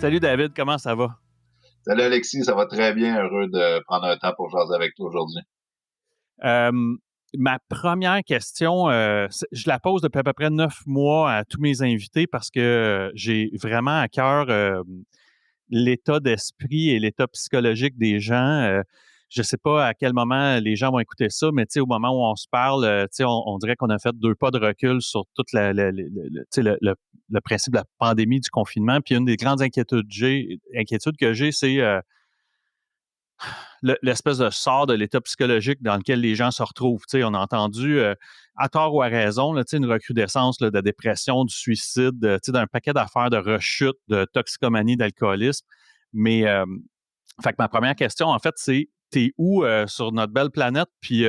Salut David, comment ça va? Salut Alexis, ça va très bien. Heureux de prendre un temps pour jaser avec toi aujourd'hui. Euh, Ma première question, je la pose depuis à peu près 9 mois à tous mes invités parce que j'ai vraiment à cœur l'état d'esprit et l'état psychologique des gens. Je ne sais pas à quel moment les gens vont écouter ça, mais au moment où on se parle, on dirait qu'on a fait 2 pas de recul sur tout le principe de la pandémie, du confinement. Puis une des grandes inquiétudes que j'ai, c'est l'espèce de sort de l'état psychologique dans lequel les gens se retrouvent. Tu sais, on a entendu, à tort ou à raison, là, tu sais, une recrudescence là, de dépression, du suicide, tu sais, d'un paquet d'affaires de rechute, de toxicomanie, d'alcoolisme. Mais, fait que ma première question, en fait, c'est t'es où sur notre belle planète? Puis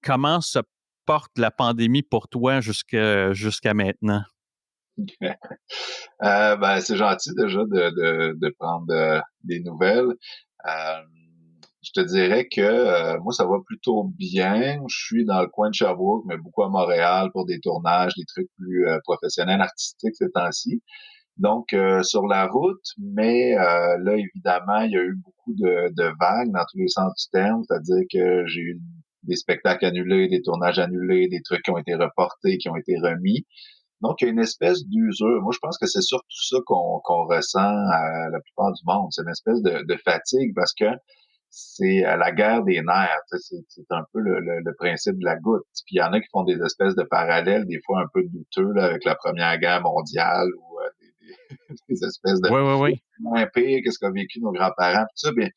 comment se porte la pandémie pour toi jusqu'à maintenant? C'est gentil déjà de prendre des nouvelles. Euh, je te dirais que moi, ça va plutôt bien. Je suis dans le coin de Sherbrooke, mais beaucoup à Montréal pour des tournages, des trucs plus professionnels, artistiques ces temps-ci. Donc, sur la route, mais là, évidemment, il y a eu beaucoup de vagues dans tous les sens du terme, c'est-à-dire que j'ai eu des spectacles annulés, des tournages annulés, des trucs qui ont été reportés, qui ont été remis. Donc, il y a une espèce d'usure. Moi, je pense que c'est surtout ça qu'on ressent à la plupart du monde. C'est une espèce de fatigue parce que c'est la guerre des nerfs. Tu sais, c'est un peu le principe de la goutte. Puis il y en a qui font des espèces de parallèles, des fois un peu douteux, là, avec la Première Guerre mondiale ou des espèces de Oui, oui, oui. moins pire que ce qu'ont vécu nos grands-parents. Tout ça, bien,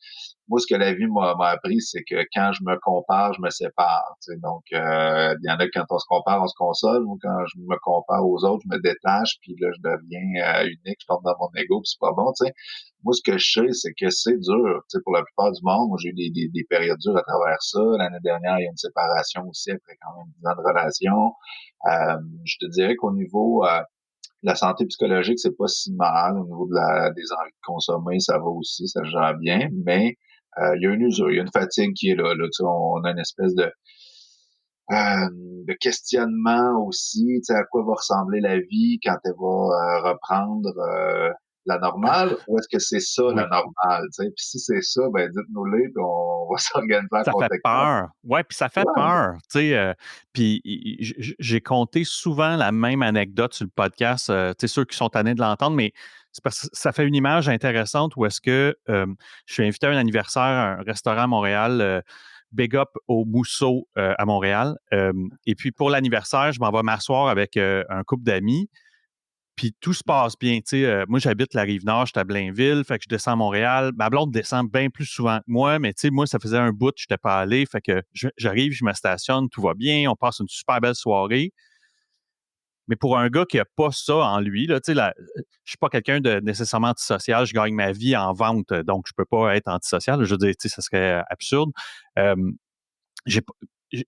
moi, ce que la vie m'a appris, c'est que quand je me compare, je me sépare. Tu sais. Donc, il y en a quand on se compare, on se console. Moi, quand je me compare aux autres, je me détache, puis là, je deviens unique, je tombe dans mon ego, puis c'est pas bon. Tu sais. Moi, ce que je sais, c'est que c'est dur. Tu sais, pour la plupart du monde, moi, j'ai eu des périodes dures à travers ça. L'année dernière, il y a une séparation aussi après quand même 10 ans de relation. Je te dirais qu'au niveau la santé psychologique, c'est pas si mal. Au niveau des envies de consommer, ça va aussi, ça gère bien, mais il y a une usure, il y a une fatigue qui est là. Tu sais, on a une espèce de questionnement aussi, tu sais, à quoi va ressembler la vie quand elle va reprendre la normale, ou est-ce que c'est ça la Oui. normale, tu sais? Puis si c'est ça, ben dites-nous-les, puis on va s'organiser en Ça fait conséquence. peur. Ouais, puis ça fait Ouais, peur, tu sais, puis j'ai conté souvent la même anecdote sur le podcast, tu sais, ceux qui sont tannés de l'entendre, mais c'est parce que ça fait une image intéressante où est-ce que, je suis invité à un anniversaire à un restaurant à Montréal, big up au Mousseau, à Montréal, et puis pour l'anniversaire, je m'en vais m'asseoir avec, un couple d'amis. Puis tout se passe bien, tu sais, moi j'habite la Rive-Nord, j'étais à Blainville, fait que je descends à Montréal. Ma blonde descend bien plus souvent que moi, mais tu sais, moi, ça faisait un bout que j'étais pas allé, fait que j'arrive, je me stationne, tout va bien, on passe une super belle soirée. Mais pour un gars qui a pas ça en lui, là, tu sais, je suis pas quelqu'un de nécessairement antisocial, je gagne ma vie en vente, donc je peux pas être antisocial. Je veux dire, tu sais, ça serait absurde. Hem, j'ai pas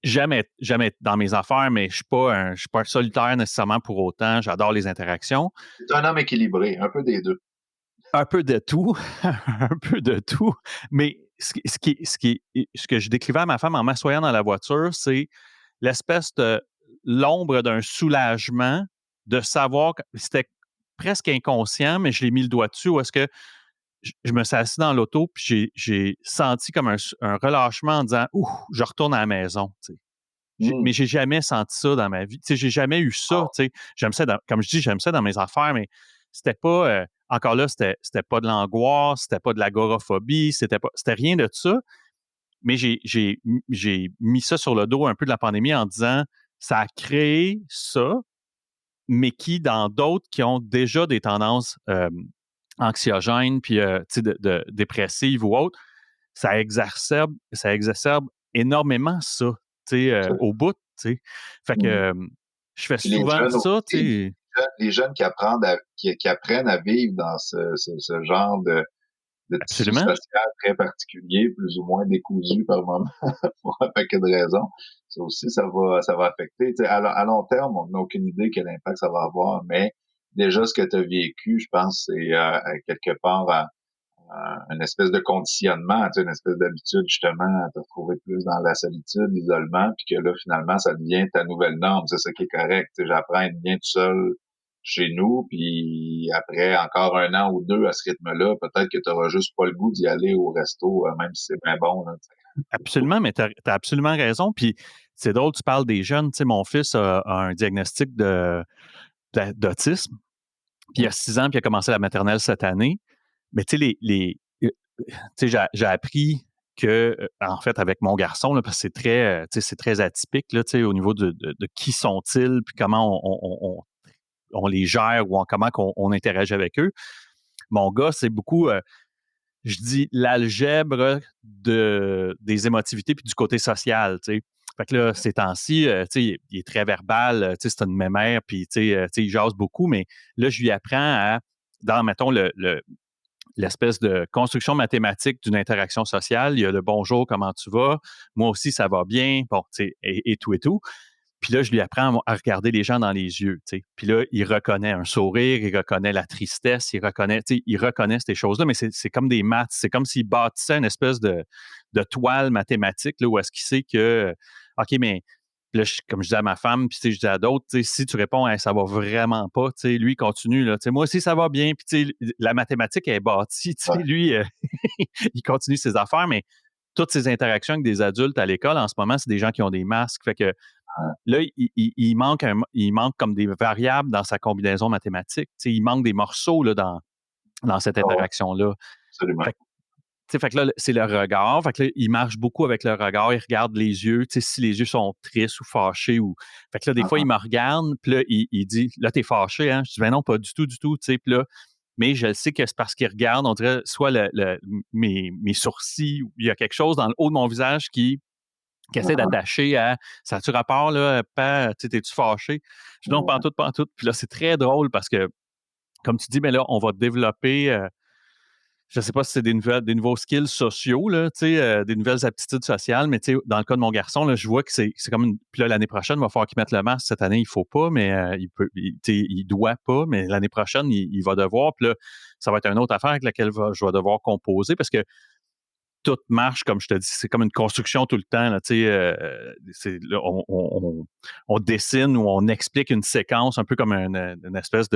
jamais être dans mes affaires, mais je suis pas un solitaire nécessairement pour autant. J'adore les interactions. c'est un homme équilibré, un peu des deux. Un peu de tout, un peu de tout. Mais ce que je décrivais à ma femme en m'assoyant dans la voiture, c'est l'espèce de l'ombre d'un soulagement de savoir que c'était presque inconscient, mais je l'ai mis le doigt dessus, où est-ce que je me suis assis dans l'auto, puis j'ai senti comme un relâchement en disant: «Ouh, je retourne à la maison», tu sais. Mais Hmm. j'ai jamais senti ça dans ma vie. Tu sais, j'ai jamais eu ça, tu sais. J'aime ça comme je dis, j'aime ça dans mes affaires, mais c'était pas, encore là, c'était pas de l'angoisse, c'était pas de l'agoraphobie, c'était rien de ça. Mais j'ai mis ça sur le dos un peu de la pandémie en disant, ça a créé ça, mais qui, dans d'autres qui ont déjà des tendances anxiogènes, puis tu sais, de dépressives ou autres, ça exacerbe énormément ça, tu sais, au bout, tu sais. Fait que, Mhm. je fais Puis les souvent jeunes ça, aussi, tu sais. les jeunes qui apprennent à vivre dans ce genre de tissu Absolument. social très particulier, plus ou moins décousu par moment, pour un paquet de raisons. Ça aussi, ça va affecter. Tu sais, à long terme, on n'a aucune idée quel impact ça va avoir, mais déjà, ce que tu as vécu, je pense, c'est quelque part une espèce de conditionnement, tu sais, une espèce d'habitude justement à te retrouver plus dans la solitude, l'isolement, puis que là, finalement, ça devient ta nouvelle norme. C'est ça qui est correct. Tu sais, j'apprends à être bien tout seul chez nous, puis après encore 1 an ou 2 à ce rythme-là, peut-être que tu auras juste pas le goût d'y aller au resto, même si c'est bien bon, là, tu sais. Absolument, mais tu as absolument raison. Puis c'est drôle, tu parles des jeunes. Tu sais, mon fils a un diagnostic d'autisme, puis il a 6 ans, puis il a commencé la maternelle cette année. Mais tu sais, tu sais, j'ai appris que, en fait, avec mon garçon, là, parce que tu sais, c'est très atypique, là, tu sais, au niveau de qui sont-ils, puis comment on les gère ou comment on interagit avec eux. Mon gars, c'est beaucoup, je dis, l'algèbre des émotivités puis du côté social, tu sais. Fait que là, ces temps-ci, tu sais, il est très verbal, tu sais, c'est une mémère, puis tu sais, il jase beaucoup, mais là, je lui apprends dans, mettons, l'espèce de construction mathématique d'une interaction sociale. Il y a le bonjour, comment tu vas? Moi aussi, ça va bien. Bon, tu sais, et tout et tout. Puis là, je lui apprends à regarder les gens dans les yeux, tu sais. Puis là, il reconnaît un sourire, il reconnaît la tristesse, il reconnaît ces choses-là, mais c'est comme des maths. C'est comme s'il bâtissait une espèce de toile mathématique, là, où est-ce qu'il sait que, OK, mais là, comme je disais à ma femme, puis je dis à d'autres, si tu réponds, hey, ça va vraiment pas, lui, il continue, là, moi aussi, ça va bien, puis la mathématique est bâtie, Ouais, lui, il continue ses affaires, mais toutes ses interactions avec des adultes à l'école, en ce moment, c'est des gens qui ont des masques, fait que ouais. là, il manque comme des variables dans sa combinaison mathématique. Il manque des morceaux là, dans cette Ah ouais, interaction-là. absolument. Fait, fait que là, c'est le regard. Fait que là, il marche beaucoup avec le regard. Il regarde les yeux. Si les yeux sont tristes ou fâchés. Fait que là, des fois, il Ah me regarde. Puis là, il dit, là, t'es fâché. Hein? Je dis, ben non, pas du tout, du tout. Puis là, mais je sais que c'est parce qu'il regarde, on dirait, soit mes sourcils, ou il y a quelque chose dans le haut de mon visage qui essaie ah, d'attacher à ça a-tu rapport, là, pas, tu sais, t'es-tu fâché? Je dis non, ouais. pantoute, pantoute. Puis là, c'est très drôle parce que, comme tu dis, mais là, on va développer, je sais pas si c'est des nouveaux skills sociaux, là, tu sais, des nouvelles aptitudes sociales, mais tu sais, dans le cas de mon garçon, là, je vois que c'est comme une. Puis là, l'année prochaine, il va falloir qu'il mette le masque. Cette année, il faut pas, mais tu sais, il doit pas, mais l'année prochaine, il va devoir. Puis là, ça va être une autre affaire avec laquelle je vais devoir composer parce que tout marche, comme je te dis, c'est comme une construction tout le temps. Là, là, on dessine ou on explique une séquence un peu comme une espèce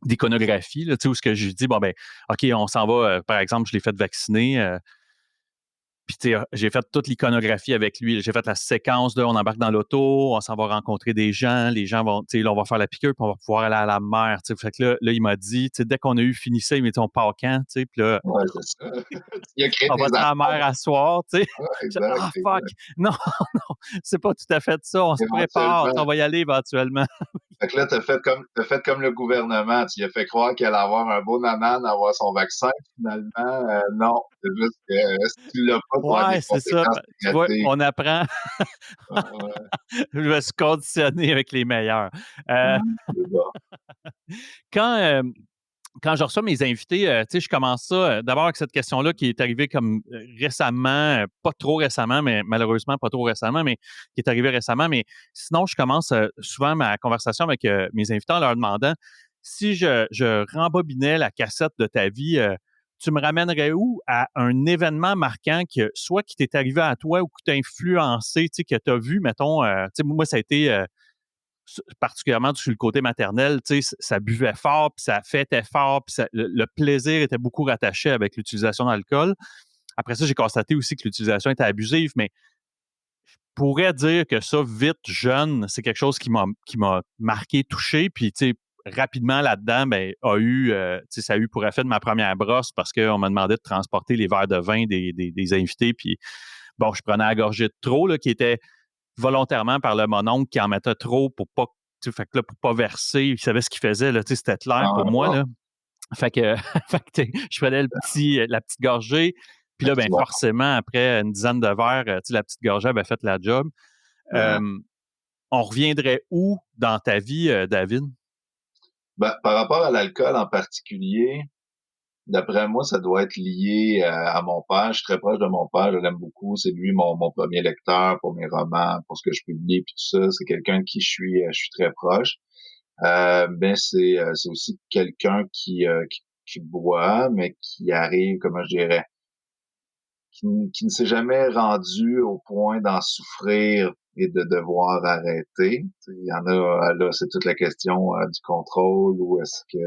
d'iconographie, là, où ce que je dis, bon, ben, OK, on s'en va, par exemple, je l'ai fait vacciner. Puis, tu sais, j'ai fait toute l'iconographie avec lui. J'ai fait la séquence de on embarque dans l'auto, on s'en va rencontrer des gens, les gens vont, tu sais, là, on va faire la piqûre, puis on va pouvoir aller à la mer. Tu sais. Fait que là, il m'a dit, tu sais, dès qu'on a eu fini ça, il m'a dit, on part quand, tu sais, puis là, Ouais, c'est ça. Il a créé on des va-tu à la mer attentes. à soir, tu sais? Ouais, Je exact, ah fuck! exact. Non, non, c'est pas tout à fait ça, on se prépare, Éventuellement. on va y aller éventuellement. Fait que là, t'as fait comme le gouvernement. Tu lui as fait croire qu'elle allait avoir un beau nanan, avoir son vaccin. Finalement, non. C'est juste que si tu l'as pas, tu vas avoir des Ouais, c'est ça. conséquences Tu vois, négatives. on apprend. Ouais, Je me suis conditionné avec les meilleurs. Heu, ouais, c'est bon. quand, quand je reçois mes invités, tu sais, je commence ça, d'abord avec cette question-là qui est arrivée comme, récemment, pas trop récemment, mais malheureusement pas trop récemment, mais qui est arrivée récemment. Mais sinon, je commence, souvent ma conversation avec, mes invités en leur demandant: «Si je rembobinais la cassette de ta vie, tu me ramènerais où à un événement marquant que soit qui t'est arrivé à toi ou qui t'a influencé, tu sais, que tu as vu, mettons, tu sais, moi, ça a été, particulièrement sur le côté maternel, tu sais, ça buvait fort, puis ça fêtait fort, puis le plaisir était beaucoup rattaché avec l'utilisation d'alcool. Après ça, j'ai constaté aussi que l'utilisation était abusive, mais je pourrais dire que ça, vite, jeune, c'est quelque chose qui m'a marqué, touché, puis tu sais, rapidement là-dedans, ben, tu sais, ça a eu pour effet de ma première brosse parce qu'on m'a demandé de transporter les verres de vin des invités, puis bon, je prenais à gorgée de trop, là, qui était volontairement par le mononcle qui en mettait trop pour pas, tu sais, fait que là, pour pas verser, il savait ce qu'il faisait, là, tu sais, c'était clair Ah, pour moi, bon, là. Fait que, fait que, tu sais, je prenais la petite gorgée, puis un là, petit ben, bon. forcément, après une dizaine de verres, tu sais, la petite gorgée avait fait la job. Ouais. On reviendrait où dans ta vie, David? Ben, par rapport à l'alcool en particulier, d'après moi, ça doit être lié à mon père. Je suis très proche de mon père, je l'aime beaucoup. C'est lui mon premier lecteur pour mes romans, pour ce que je publie, puis tout ça. C'est quelqu'un de qui je suis très proche. Mais c'est aussi quelqu'un qui boit, mais qui arrive, comment je dirais, qui ne s'est jamais rendu au point d'en souffrir et de devoir arrêter. Il y en a, là, c'est toute la question du contrôle, ou est-ce que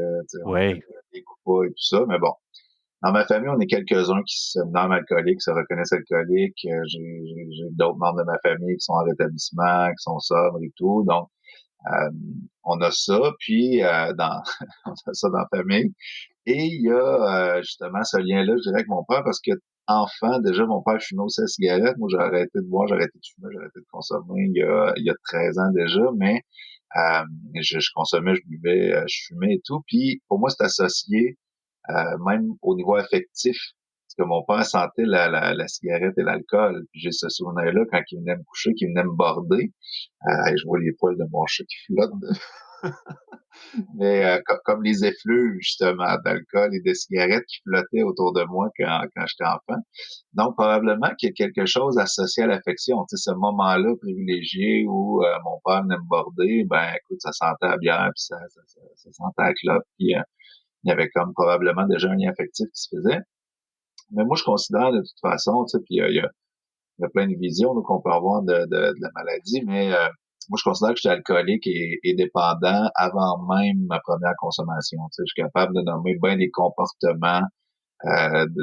on est Oui, alcoolique ou pas et tout ça, mais bon. Dans ma famille, on est quelques-uns qui se nomment alcooliques, se reconnaissent alcooliques. J'ai d'autres membres de ma famille qui sont en rétablissement, qui sont sobres et tout. Donc, euh, on a ça, puis on a ça dans la famille. Et il y a justement ce lien-là, je dirais, avec mon père, parce que enfant, déjà, mon père fumait aussi la cigarette. Moi, j'ai arrêté de boire, j'ai arrêté de fumer, j'ai arrêté de consommer il y a 13 ans déjà, mais euh, je consommais, je buvais, je fumais et tout. Puis pour moi, c'est associé même au niveau affectif, parce que mon père sentait la cigarette et l'alcool. Puis j'ai ce souvenir-là quand il venait me coucher, qu'il venait me border. Je vois les poils de mon chat qui flottent. Mais comme les effluves, justement, d'alcool et de cigarettes qui flottaient autour de moi quand j'étais enfant. Donc, probablement qu'il y a quelque chose associé à l'affection. Tu sais, ce moment-là privilégié où mon père venait me border, ben, écoute, ça sentait la bière, puis ça sentait la clope, puis il y avait comme probablement déjà un lien affectif qui se faisait. Mais moi, je considère de toute façon, tu sais, puis il y a plein de visions qu'on peut avoir de la maladie, mais moi, je considère que j'étais alcoolique et dépendant avant même ma première consommation. Tu sais, je suis capable de nommer bien des comportements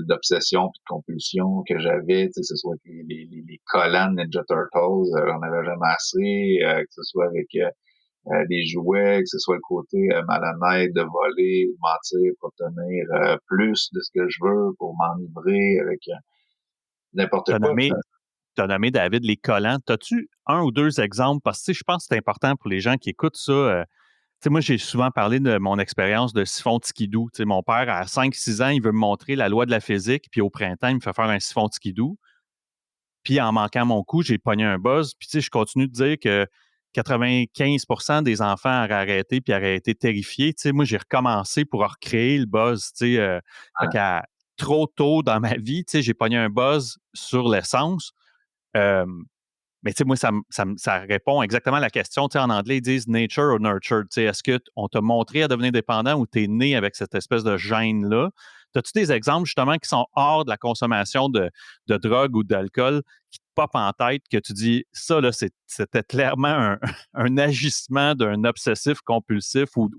d'obsession puis de compulsion que j'avais, tu sais, que ce soit avec les collants de Ninja Turtles, j'en avais jamais assez, que ce soit avec les jouets, que ce soit le côté malhonnête de voler ou de mentir pour obtenir plus de ce que je veux, pour m'enivrer avec n'importe tu as quoi. nommé, t'as nommé, David, les collants. As-tu un ou deux exemples? Parce que tu sais, je pense que c'est important pour les gens qui écoutent ça. Tu sais, moi, j'ai souvent parlé de mon expérience de siphon Tikidou. Tu sais, mon père, à 5 6 ans, il veut me montrer la loi de la physique, puis au printemps, il me fait faire un siphon Tikidou. Puis en manquant mon coup, j'ai pogné un buzz. Puis tu sais, je continue de dire que 95 des enfants auraient arrêté puis auraient été terrifiés. Tu sais, moi, j'ai recommencé pour recréer le buzz. Tu sais, fait Hein? qu'à trop tôt dans ma vie, tu sais, j'ai pogné un buzz sur l'essence. Euh, mais tu sais, moi, ça répond exactement à la question. Tu sais, en anglais, ils disent nature or nurture. Tu sais, est-ce qu'on t'a montré à devenir dépendant ou tu es né avec cette espèce de gène-là? As-tu des exemples justement qui sont hors de la consommation de drogue ou d'alcool qui te popent en tête que tu dis ça, là, c'était clairement un agissement d'un obsessif compulsif ou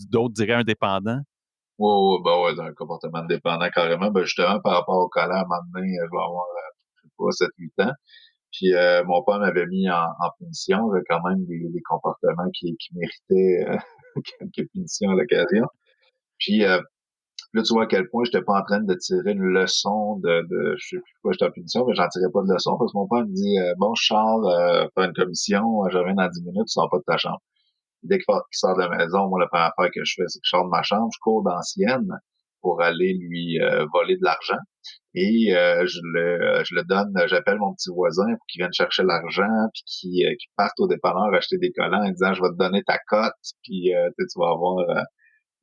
d'autres diraient un dépendant? Ouais, ouais, ben ouais, d'un comportement de dépendant carrément. Ben justement, par rapport au colère, à un moment donné, je vais avoir, je sais pas, 7 8 ans. Puis mon père m'avait mis en punition. J'avais quand même des comportements qui méritaient quelques punitions à l'occasion. Puis là, tu vois à quel point j'étais pas en train de tirer une leçon je sais plus pourquoi j'étais en punition, mais j'en tirais pas de leçon parce que mon père me dit bon, je sors faire une commission, je reviens dans 10 minutes, tu sors pas de ta chambre. Dès qu'il sort de la maison, moi, la première affaire que je fais, c'est que je sors de ma chambre, je cours dans la sienne pour aller lui voler de l'argent. Et je le donne, j'appelle mon petit voisin pour qu'il vienne chercher l'argent, puis qu'il parte au dépanneur acheter des collants en disant je vais te donner ta cote, puis tu vas avoir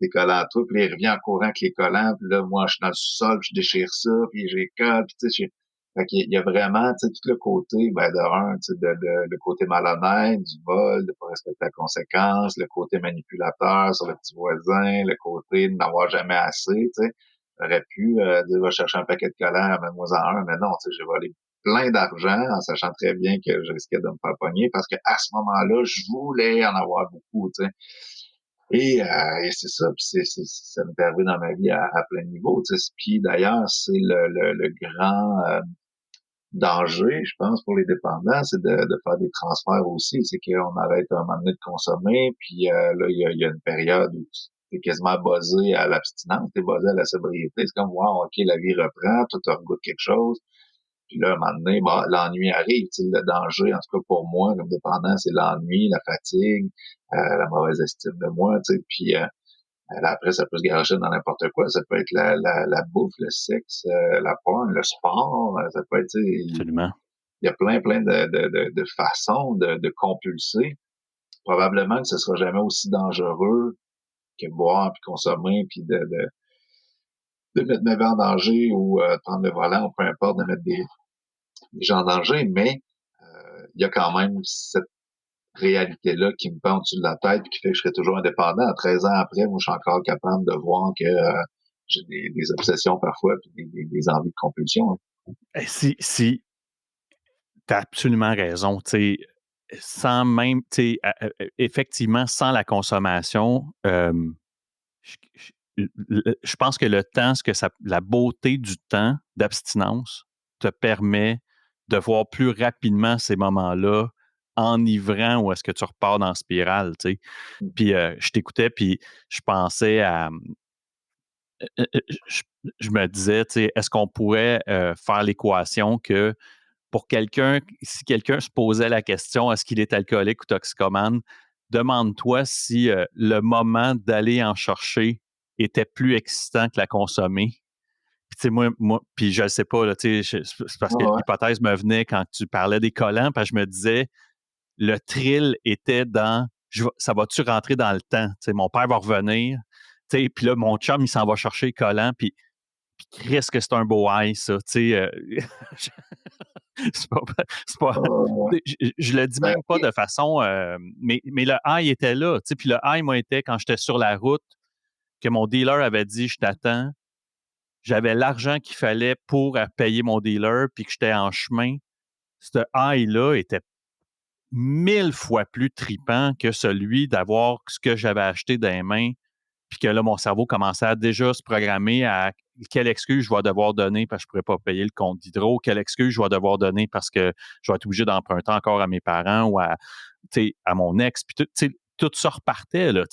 des collants à toi. Puis là, il revient en courant avec les collants, puis là, moi, je suis dans le sous-sol, puis je déchire ça, puis j'ai cote, puis tu sais, fait qu'il y a vraiment, tu sais, tout le côté, ben, de un, tu sais, le côté malhonnête, du vol, de pas respecter la conséquence, le côté manipulateur sur le petit voisin, le côté de n'avoir jamais assez, tu sais. J'aurais pu dire, va chercher un paquet de collants, amène-moi-en un, mais non, tu sais, j'ai volé plein d'argent en sachant très bien que je risquais de me faire pogner parce que à ce moment-là, je voulais en avoir beaucoup, tu sais. Et c'est ça, puis ça m'est arrivé dans ma vie à plein de niveaux, tu sais. Puis d'ailleurs, c'est le grand danger, je pense, pour les dépendants, c'est de faire des transferts aussi. C'est qu'on arrête un moment donné de consommer, puis là, il y a une période où t'es quasiment buzzé à l'abstinence, t'es buzzé à la sobriété. C'est comme, wow, OK, la vie reprend, tout regoute quelque chose. Puis là, à un moment donné, bah, l'ennui arrive. Tu sais, le danger, en tout cas pour moi, comme dépendant, c'est l'ennui, la fatigue, la mauvaise estime de moi. Tu sais, puis là, après, ça peut se garocher dans n'importe quoi. Ça peut être la bouffe, le sexe, la porn, le sport. Ça peut être, tu sais, Absolument. il y a plein de façons de compulser. Probablement que ce sera jamais aussi dangereux que boire puis consommer puis de mettre ma vie en danger ou de prendre le volant ou peu importe, de mettre des gens en danger. Mais il y a quand même cette réalité-là qui me pend au-dessus de la tête et qui fait que je serai toujours indépendant. À 13 ans après, moi, je suis encore capable de voir que j'ai des obsessions parfois puis des envies de compulsion. Si tu as absolument raison. Tu sais, sans même, tu sais, effectivement, sans la consommation, je pense que le temps, la beauté du temps d'abstinence te permet de voir plus rapidement ces moments-là enivrants où est-ce que tu repars dans la spirale, tu sais. Puis je t'écoutais, puis je pensais à, je, je me disais, tu sais, est-ce qu'on pourrait faire l'équation que pour quelqu'un, si quelqu'un se posait la question, est-ce qu'il est alcoolique ou toxicomane, demande-toi si le moment d'aller en chercher était plus excitant que la consommer. Puis, tu sais, puis je ne sais pas, là, tu sais, c'est parce que Ouais, ouais. l'hypothèse me venait quand tu parlais des collants, parce que je me disais, le thrill était dans, ça va-tu rentrer dans le temps? Tu sais, mon père va revenir, tu sais, puis là, mon chum, il s'en va chercher les collants, puis qu'est-ce que c'est un beau high, ça, tu sais. C'est pas, c'est pas, Ouais. je le dis Ben, même pas de façon, mais le high était là, tu sais, puis le high, moi, était quand j'étais sur la route, que mon dealer avait dit, je t'attends, j'avais l'argent qu'il fallait pour payer mon dealer, puis que j'étais en chemin. Ce high-là était 1000 fois plus tripant que celui d'avoir ce que j'avais acheté dans les mains, puis que là, mon cerveau commençait à déjà se programmer à quelle excuse je vais devoir donner parce que je ne pourrais pas payer le compte d'hydro, quelle excuse je vais devoir donner parce que je vais être obligé d'emprunter encore à mes parents ou à mon ex. Puis tout ça repartait, là,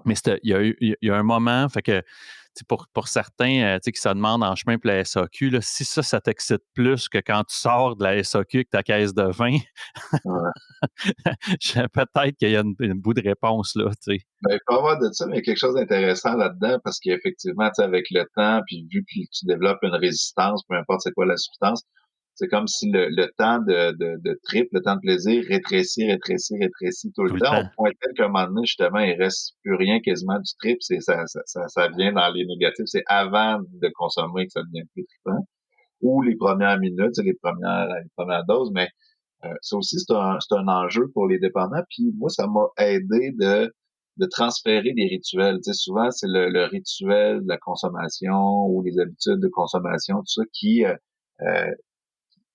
mais il y a un moment, fait que pour certains qui se demandent en chemin pour la SAQ, là, si ça t'excite plus que quand tu sors de la SAQ avec ta caisse de vin, ouais. peut-être qu'il y a une bout de réponse là. Tu sais. Ben, il peut y avoir de ça, mais il y a quelque chose d'intéressant là-dedans parce qu'effectivement, tu sais, avec le temps, puis vu que tu développes une résistance, peu importe c'est quoi la substance, c'est comme si le temps de trip, le temps de plaisir rétrécit tout le Tout le temps, au temps. point tel qu'à un moment donné, justement, il reste plus rien quasiment du trip, ça vient dans les négatifs, c'est avant de consommer que ça devient plus trippant, ou les premières minutes, c'est les premières doses, mais ça aussi, c'est un enjeu pour les dépendants. Puis moi, ça m'a aidé de transférer des rituels. Tu sais, souvent, c'est le rituel de la consommation ou les habitudes de consommation, tout ça, euh,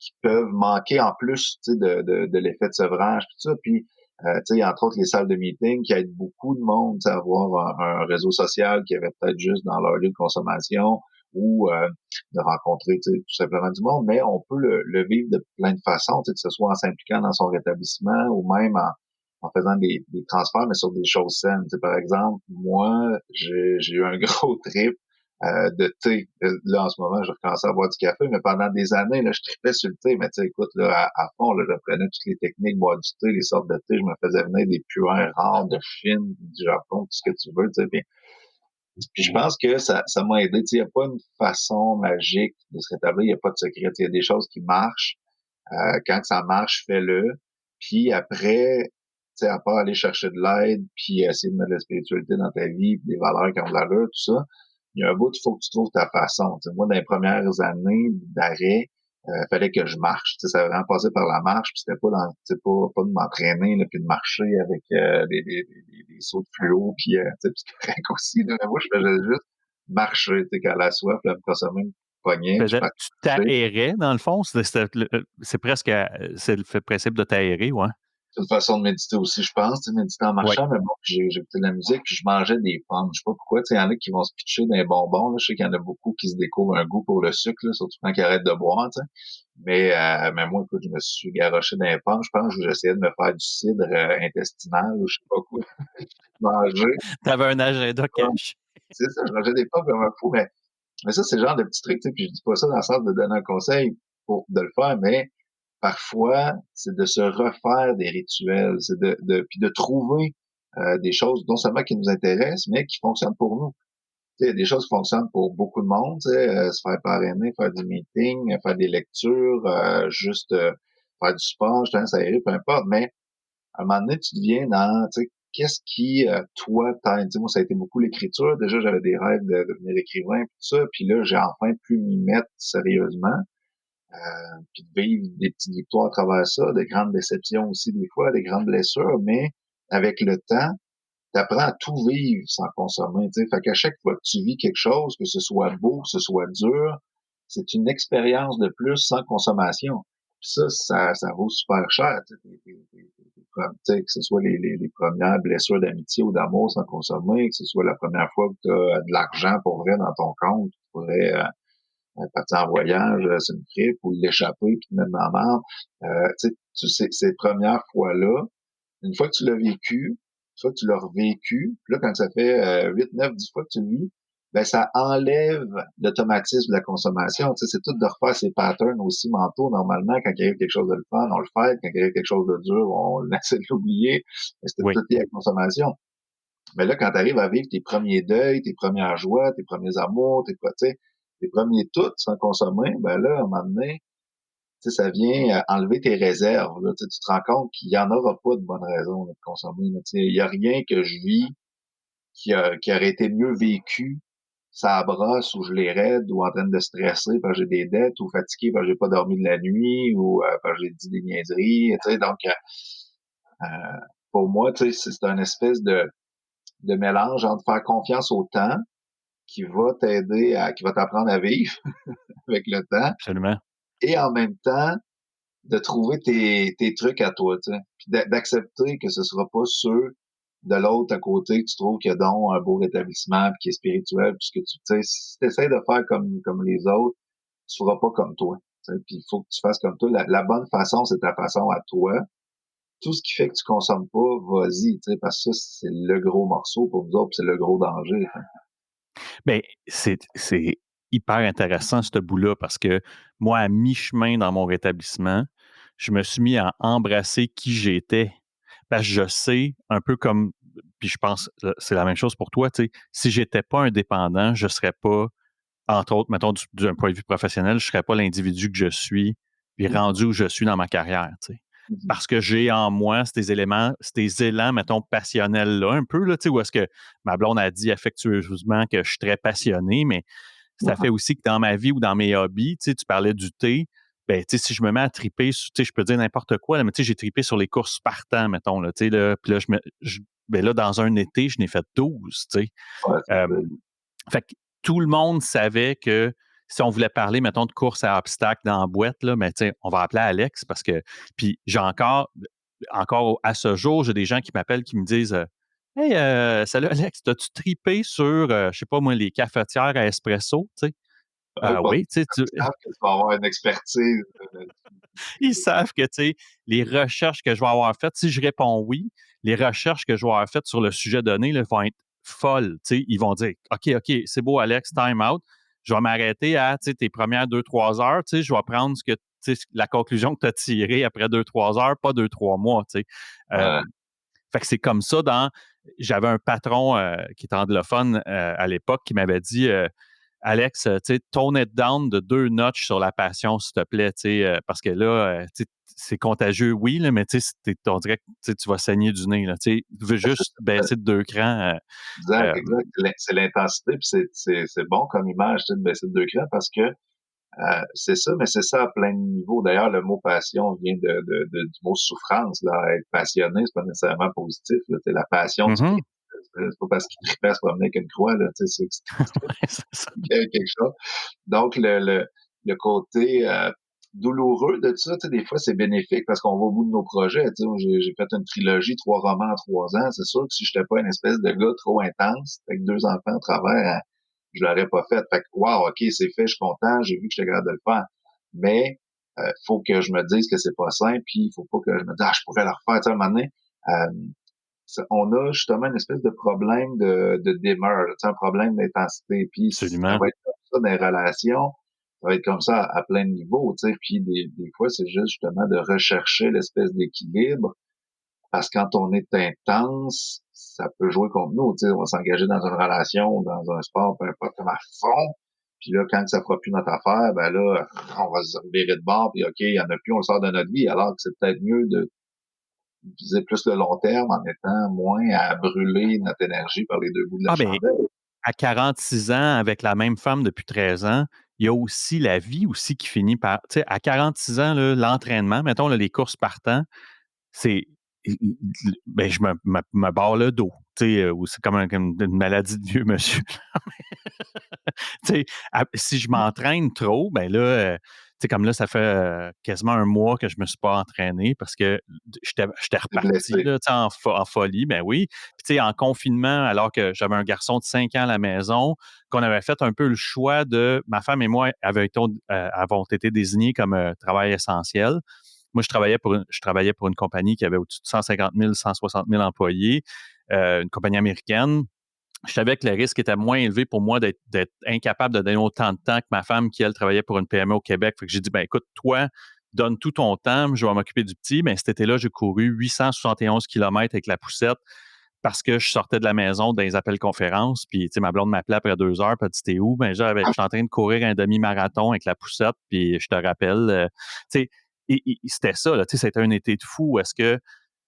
qui peuvent manquer en plus tu sais, de l'effet de sevrage, tout ça. Puis, tu sais, entre autres, les salles de meeting qui aident beaucoup de monde tu sais, à avoir un réseau social qui avait peut-être juste dans leur lieu de consommation ou de rencontrer tu sais, tout simplement du monde, mais on peut le vivre de plein de façons, tu sais, que ce soit en s'impliquant dans son rétablissement ou même en faisant des transferts, mais sur des choses saines. Tu sais, par exemple, moi, j'ai eu un gros trip de thé. Là, en ce moment, je recommence à boire du café, mais pendant des années, là, je tripais sur le thé. Mais tu sais, écoute, là, à fond, là, j'apprenais toutes les techniques, boire du thé, les sortes de thé. Je me faisais venir des puants rares de Chine, du Japon, tout ce que tu veux, tu sais. Puis je pense que ça m'a aidé. Tu sais, il n'y a pas une façon magique de se rétablir. Il n'y a pas de secret. Tu sais, il y a des choses qui marchent. Quand ça marche, fais-le. Puis après, tu sais, à part aller chercher de l'aide, puis essayer de mettre de la spiritualité dans ta vie, puis des valeurs qui ont de l'allure, tout ça, il y a un bout, il faut que tu trouves ta façon. Tu sais, moi, dans les premières années d'arrêt, fallait que je marche. Tu sais, ça a vraiment passé par la marche, puis c'était pas dans, tu sais, pas de m'entraîner, là, puis de marcher avec des sauts de fluo, puis tu sais, puis c'est correct aussi. Là, moi, je faisais juste marcher, tu sais, quand la soif, là, me consommer une poignée, je Tu marchais. t'aérais, dans le fond? C'est presque c'est le principe de t'aérer, ouais. C'est une façon de méditer aussi, je pense, tu sais, méditer en Oui. marchant, mais bon, j'ai écouté de la musique, puis je mangeais des pommes. Je sais pas pourquoi, tu sais, il y en a qui vont se pitcher dans les bonbons, là. Je sais qu'il y en a beaucoup qui se découvrent un goût pour le sucre, là, surtout quand ils arrêtent de boire, tu sais. Mais moi, écoute, je me suis garoché dans les pommes. Je pense que j'essayais de me faire du cidre intestinal ou je sais pas quoi. Manger. Tu avais un agenda Ouais, caché. c'est ça, je mangeais des pommes comme un fou, mais ça, c'est le genre de petit truc, tu sais, puis je dis pas ça dans le sens de donner un conseil pour de le faire, mais parfois, c'est de se refaire des rituels, c'est puis de trouver des choses non seulement qui nous intéressent, mais qui fonctionnent pour nous. Tu sais, il y a des choses qui fonctionnent pour beaucoup de monde, tu sais, se faire parrainer, faire du meeting, faire des lectures, juste faire du sport, je ça irait, peu importe, mais à un moment donné, tu deviens dans, tu sais, qu'est-ce qui, toi, t'aide? Tu sais, moi, ça a été beaucoup l'écriture. Déjà, j'avais des rêves de devenir écrivain, puis tout ça. Puis là, j'ai enfin pu m'y mettre sérieusement, puis de vivre des petites victoires à travers ça, de grandes déceptions aussi des fois, des grandes blessures, mais avec le temps, tu apprends à tout vivre sans consommer, tu sais. Fait qu'à chaque fois que tu vis quelque chose, que ce soit beau, que ce soit dur, c'est une expérience de plus sans consommation. Puis ça vaut super cher. Que ce soit les premières blessures d'amitié ou d'amour sans consommer, que ce soit la première fois que tu as de l'argent pour vrai dans ton compte, tu pourrais partir en voyage, c'est une trip, ou l'échapper puis te mettre dans la merde. Ces premières fois-là, une fois que tu l'as vécu, soit tu l'as revécu, puis là, quand ça fait 8, 9, 10 fois que tu le vis, ben ça enlève l'automatisme de la consommation. Tu sais, c'est tout de refaire ces patterns aussi mentaux. Normalement, quand il y a quelque chose de le fun, on le fait. Quand il y a quelque chose de dur, on essaie de l'oublier. Mais c'était Oui. tout lié à la consommation. Mais là, quand tu arrives à vivre tes premiers deuils, tes premières joies, tes premiers amours, tes premiers tout sans consommer, ben là, à un moment donné, ça vient enlever tes réserves. Là. Tu te rends compte qu'il y en aura pas de bonne raison là, de consommer. Là. Il y a rien que je vis qui aurait été mieux vécu ça brosse ou je les raide ou en train de stresser parce que j'ai des dettes ou fatigué parce que j'ai pas dormi de la nuit ou parce que j'ai dit des niaiseries. Donc, pour moi, c'est un espèce de mélange entre faire confiance au temps qui va qui va t'apprendre à vivre avec le temps Absolument. et en même temps de trouver tes trucs à toi, tu sais. Puis d'accepter que ce sera pas ceux de l'autre à côté que tu trouves qu'il y a donc un beau rétablissement puis qui est spirituel, puisque tu sais, si tu essaies de faire comme les autres, tu feras pas comme toi. Tu sais. Puis il faut que tu fasses comme toi. La bonne façon, c'est ta façon à toi. Tout ce qui fait que tu consommes pas, vas-y, tu sais, parce que ça, c'est le gros morceau pour nous autres, puis c'est le gros danger. Bien, c'est hyper intéressant, ce bout-là, parce que moi, à mi-chemin dans mon rétablissement, je me suis mis à embrasser qui j'étais. Parce que je sais, un peu comme, puis je pense c'est la même chose pour toi, tu sais, si j'étais pas indépendant, je serais pas, entre autres, mettons, d'un point de vue professionnel, je serais pas l'individu que je suis, puis Mhm, rendu où je suis dans ma carrière, tu sais. mhm, Parce que j'ai en moi ces éléments, ces élans, mettons, passionnels-là, un peu, là, tu sais, où est-ce que ma blonde a dit affectueusement que je suis très passionné, mais ça fait mhm. aussi que dans ma vie ou dans mes hobbies, tu sais, tu parlais du thé, ben, tu sais, si je me mets à triper, tu sais, je peux dire n'importe quoi, là, mais tu sais, j'ai tripé sur les courses Spartan, mettons, là, tu sais, là, puis là, ben là, dans un été, je n'ai fait 12, tu sais. Ouais, Euh, fait que tout le monde savait que si on voulait parler, mettons, de course à obstacles dans la boîte, là, mais tu sais, on va appeler Alex parce que. Puis j'ai encore à ce jour, j'ai des gens qui m'appellent qui me disent Hey, salut Alex, t'as-tu tripé sur, je sais pas moi, les cafetières à espresso, tu sais? bon, Oui, tu sais, ils savent que tu vas avoir une expertise ils savent que, tu sais, les recherches que je vais avoir faites, si je réponds oui, les recherches que je vais avoir faites sur le sujet donné là, vont être folles. Tu sais, ils vont dire OK, c'est beau, Alex, time out. Je vais m'arrêter à tes premières 2-3 heures. Tu sais, je vais prendre la conclusion que tu as tirée après 2-3 heures, pas 2-3 mois. Tu sais. Euh, euh, Fait que c'est comme ça dans. J'avais un patron qui était anglophone à l'époque qui m'avait dit Alex, tu sais, tone it down de 2 notches sur la passion, s'il te plaît, tu sais, parce que là, tu sais, c'est contagieux, oui, là, mais tu sais, on dirait que tu vas saigner du nez, là, tu sais, tu veux juste baisser de 2 crans. exact, Euh, exact. C'est l'intensité, puis c'est bon comme image, tu sais, de baisser de 2 crans parce que c'est ça, mais c'est ça à plein de niveaux. D'ailleurs, le mot passion vient du mot souffrance. Là. Être passionné, c'est pas nécessairement positif. Là. C'est la passion du mhm. Christ. C'est pas parce qu'il tripait à se promener avec une croix, là, tu sais, Ouais, c'est ça. quelque chose. Donc, le côté douloureux de ça, tu sais, des fois, c'est bénéfique parce qu'on va au bout de nos projets. Tu sais, moi, j'ai fait une trilogie, 3 romans en 3 ans. C'est sûr que si j'étais pas une espèce de gars trop intense, avec 2 enfants à travers, je l'aurais pas fait. Fait que, wow, OK, c'est fait, je suis content, j'ai vu que j'étais capable de le faire. Mais, faut que je me dise que c'est pas simple, puis il faut pas que je me dise, je pourrais le refaire, tu sais, à un moment donné, on a justement une espèce de problème de dimmer, tu sais, un problème d'intensité, puis ça Absolument. va être comme ça dans les relations, ça va être comme ça à plein de niveaux, tu sais, puis des fois, c'est juste justement de rechercher l'espèce d'équilibre, parce que quand on est intense, ça peut jouer contre nous. Tu sais, on va s'engager dans une relation, dans un sport, peu importe, comme à fond. Puis là, quand ça fera plus notre affaire, ben là, on va se virer de bord, puis OK, il y en a plus, on le sort de notre vie. Alors que c'est peut-être mieux de viser plus le long terme en étant moins à brûler notre énergie par les deux bouts de la Ah ben, chandelle. à 46 ans, avec la même femme depuis 13 ans, il y a aussi la vie aussi qui finit par, tu sais, à 46 ans, là, l'entraînement, mettons, là, les courses partant, c'est ben, je me barre le dos. Tu sais, ou c'est comme une maladie de vieux monsieur. Tu sais, si je m'entraîne trop, ben là, tu sais, comme là, ça fait quasiment un mois que je me suis pas entraîné parce que j'étais T'es reparti blessé. là, tu sais, en folie, ben oui. Puis tu sais, en confinement, alors que j'avais un garçon de 5 ans à la maison, qu'on avait fait un peu le choix de, ma femme et moi avons été désignés comme travail essentiel. Moi, je travaillais pour une compagnie qui avait au-dessus de 150 000, 160 000 employés, une compagnie américaine. Je savais que le risque était moins élevé pour moi d'être incapable de donner autant de temps que ma femme qui, elle, travaillait pour une PME au Québec. Fait que j'ai dit, ben écoute, toi, donne tout ton temps, je vais m'occuper du petit. Mais cet été-là, j'ai couru 871 kilomètres avec la poussette parce que je sortais de la maison dans les appels conférences. Puis, tu sais, ma blonde m'appelait après 2 heures, puis elle dit, t'es où? Ben, j'étais en train de courir un demi-marathon avec la poussette, puis je te rappelle, tu sais, c'était ça, là, tu sais, c'était un été de fou. Est-ce que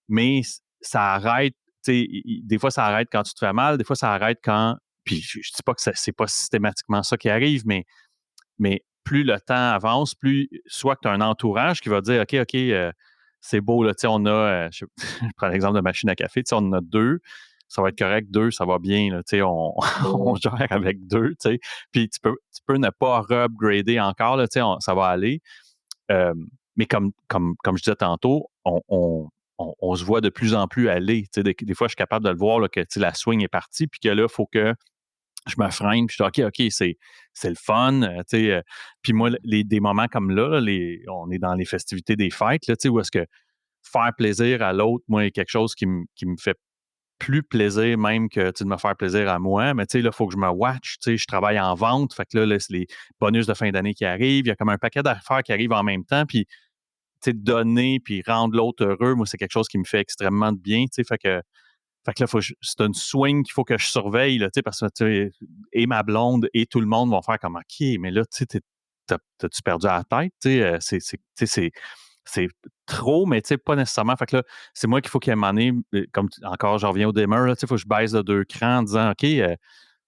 mais ça arrête, tu sais, des fois, ça arrête quand tu te fais mal, des fois, ça arrête quand. Puis je dis pas que c'est pas systématiquement ça qui arrive, mais plus le temps avance, plus soit que tu as un entourage qui va dire OK, OK, c'est beau, là, tu sais, on a, je prends l'exemple de machine à café, tu sais, on en a deux, ça va être correct, deux, ça va bien, là, tu sais, on gère avec deux, tu sais. Puis tu peux ne pas re-upgrader encore, là, tu sais, ça va aller. Euh, mais comme je disais tantôt, on se voit de plus en plus aller. Des fois, je suis capable de le voir là, que la swing est partie, puis que là, il faut que je me freine, puis je dis OK, c'est le fun. Puis moi, des moments comme là, on est dans les festivités des fêtes, là, où est-ce que faire plaisir à l'autre, moi, est quelque chose qui me fait plus plaisir même que de me faire plaisir à moi. Mais là, il faut que je me watch. Je travaille en vente. Fait que là, c'est les bonus de fin d'année qui arrivent. Il y a comme un paquet d'affaires qui arrivent en même temps. Puis, donner puis rendre l'autre heureux, moi, c'est quelque chose qui me fait extrêmement de bien. Fait que là, c'est une swing qu'il faut que je surveille, là, parce que et ma blonde et tout le monde vont faire comme OK, mais là, t'as-tu perdu la tête? C'est trop, mais pas nécessairement. Fait que là, c'est moi qu'il faut qu'à un moment donné, comme encore, j'en reviens au dimmer, il faut que je baisse de 2 crans en disant OK,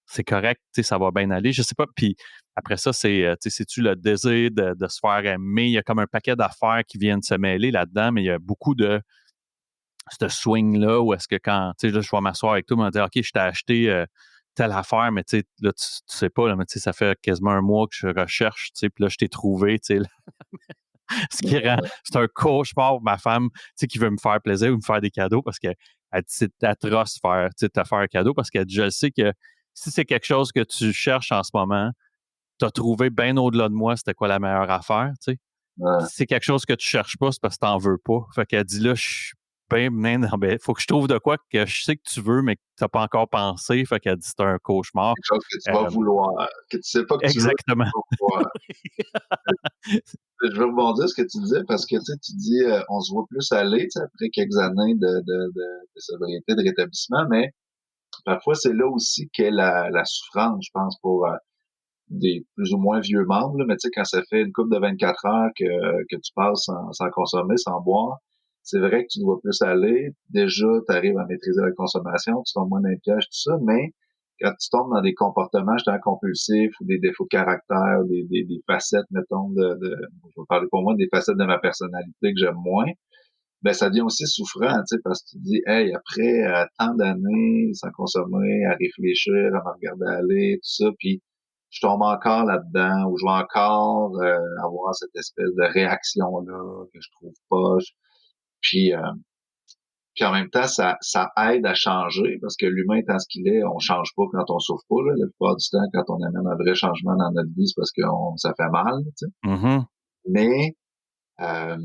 c'est correct, ça va bien aller. Je sais pas. Puis après ça, c'est-tu le désir de se faire aimer? Il y a comme un paquet d'affaires qui viennent se mêler là-dedans, mais il y a beaucoup de ce swing-là où est-ce que quand, là, je vais m'asseoir avec toi, me dire, OK, je t'ai acheté telle affaire, mais là, tu sais pas, là, mais ça fait quasiment un mois que je recherche, puis là, je t'ai trouvé, ce qui rend, c'est un cauchemar pour ma femme, qui veut me faire plaisir ou me faire des cadeaux parce qu'elle dit, c'est atroce te faire un cadeau parce qu'elle dit, je sais que si c'est quelque chose que tu cherches en ce moment, tu as trouvé bien au-delà de moi c'était quoi la meilleure affaire, tu sais. Ouais. Si c'est quelque chose que tu cherches pas, c'est parce que t'en veux pas. Fait qu'elle dit là, je suis ben, ben, faut que je trouve de quoi que je sais que tu veux, mais que t'as pas encore pensé. Fait qu'elle dit c'est un cauchemar. Quelque chose que tu vas Euh, vouloir, que tu sais pas que tu veux, que exactement. tu vas vouloir. Je veux rebondir sur ce que tu disais parce que tu dis on se voit plus aller après quelques années de sobriété, de rétablissement, mais parfois c'est là aussi qu'est la souffrance, je pense, pour des plus ou moins vieux membres, là, mais tu sais, quand ça fait une couple de 24 heures que tu passes sans consommer, sans boire, c'est vrai que tu dois plus aller. Déjà, tu arrives à maîtriser la consommation, tu tombes moins dans les pièges, tout ça, mais quand tu tombes dans des comportements, justement, compulsifs ou des défauts de caractère, des facettes, mettons, je vais parler pour moi, des facettes de ma personnalité que j'aime moins, ben ça devient aussi souffrant, tu sais, parce que tu te dis, hey, après tant d'années sans consommer, à réfléchir, à me regarder aller, tout ça, puis je tombe encore là-dedans, ou je vais encore avoir cette espèce de réaction-là que je trouve poche. Puis, puis en même temps, ça aide à changer, parce que l'humain étant ce qu'il est, on change pas quand on souffre pas. Là. La plupart du temps, quand on amène un vrai changement dans notre vie, c'est parce que ça fait mal, tu sais. Mhm. Mais euh,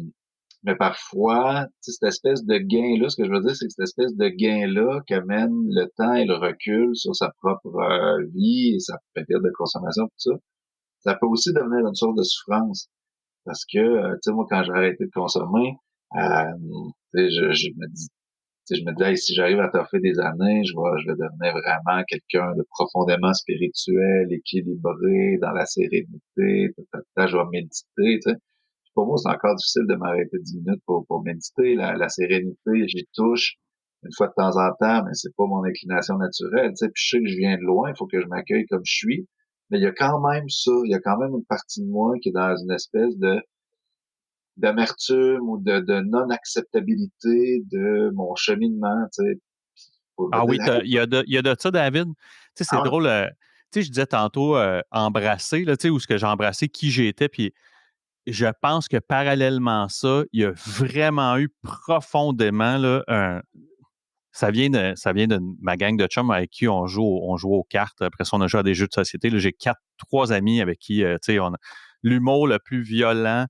mais parfois, tu sais, cette espèce de gain-là, ce que je veux dire, c'est que cette espèce de gain-là qu'amène le temps et le recul sur sa propre vie et sa période de consommation, tout ça, ça peut aussi devenir une sorte de souffrance. Parce que, tu sais, moi, quand j'ai arrêté de consommer, tu sais, je me dis, tu sais, je me disais, hey, si j'arrive à toffer des années, je vais devenir vraiment quelqu'un de profondément spirituel, équilibré, dans la sérénité, je vais méditer, tu sais. Pour moi, c'est encore difficile de m'arrêter 10 minutes pour méditer. La sérénité, j'y touche une fois de temps en temps, mais c'est pas mon inclination naturelle. Tu sais, puis je sais que je viens de loin, il faut que je m'accueille comme je suis. Mais il y a quand même ça, il y a quand même une partie de moi qui est dans une espèce d'amertume ou de non-acceptabilité de mon cheminement, tu sais. Faut me Ah dire, oui, hey, il y a de ça, David. Tu sais, c'est ah ouais, drôle. Tu sais, je disais tantôt embrasser, là, tu sais, où ce que j'ai embrassé qui j'étais, puis je pense que parallèlement à ça, il y a vraiment eu profondément là, ça vient de ma gang de chums avec qui on joue aux cartes. Après ça, on a joué à des jeux de société. Là, j'ai trois amis avec qui, tu sais, on a l'humour le plus violent,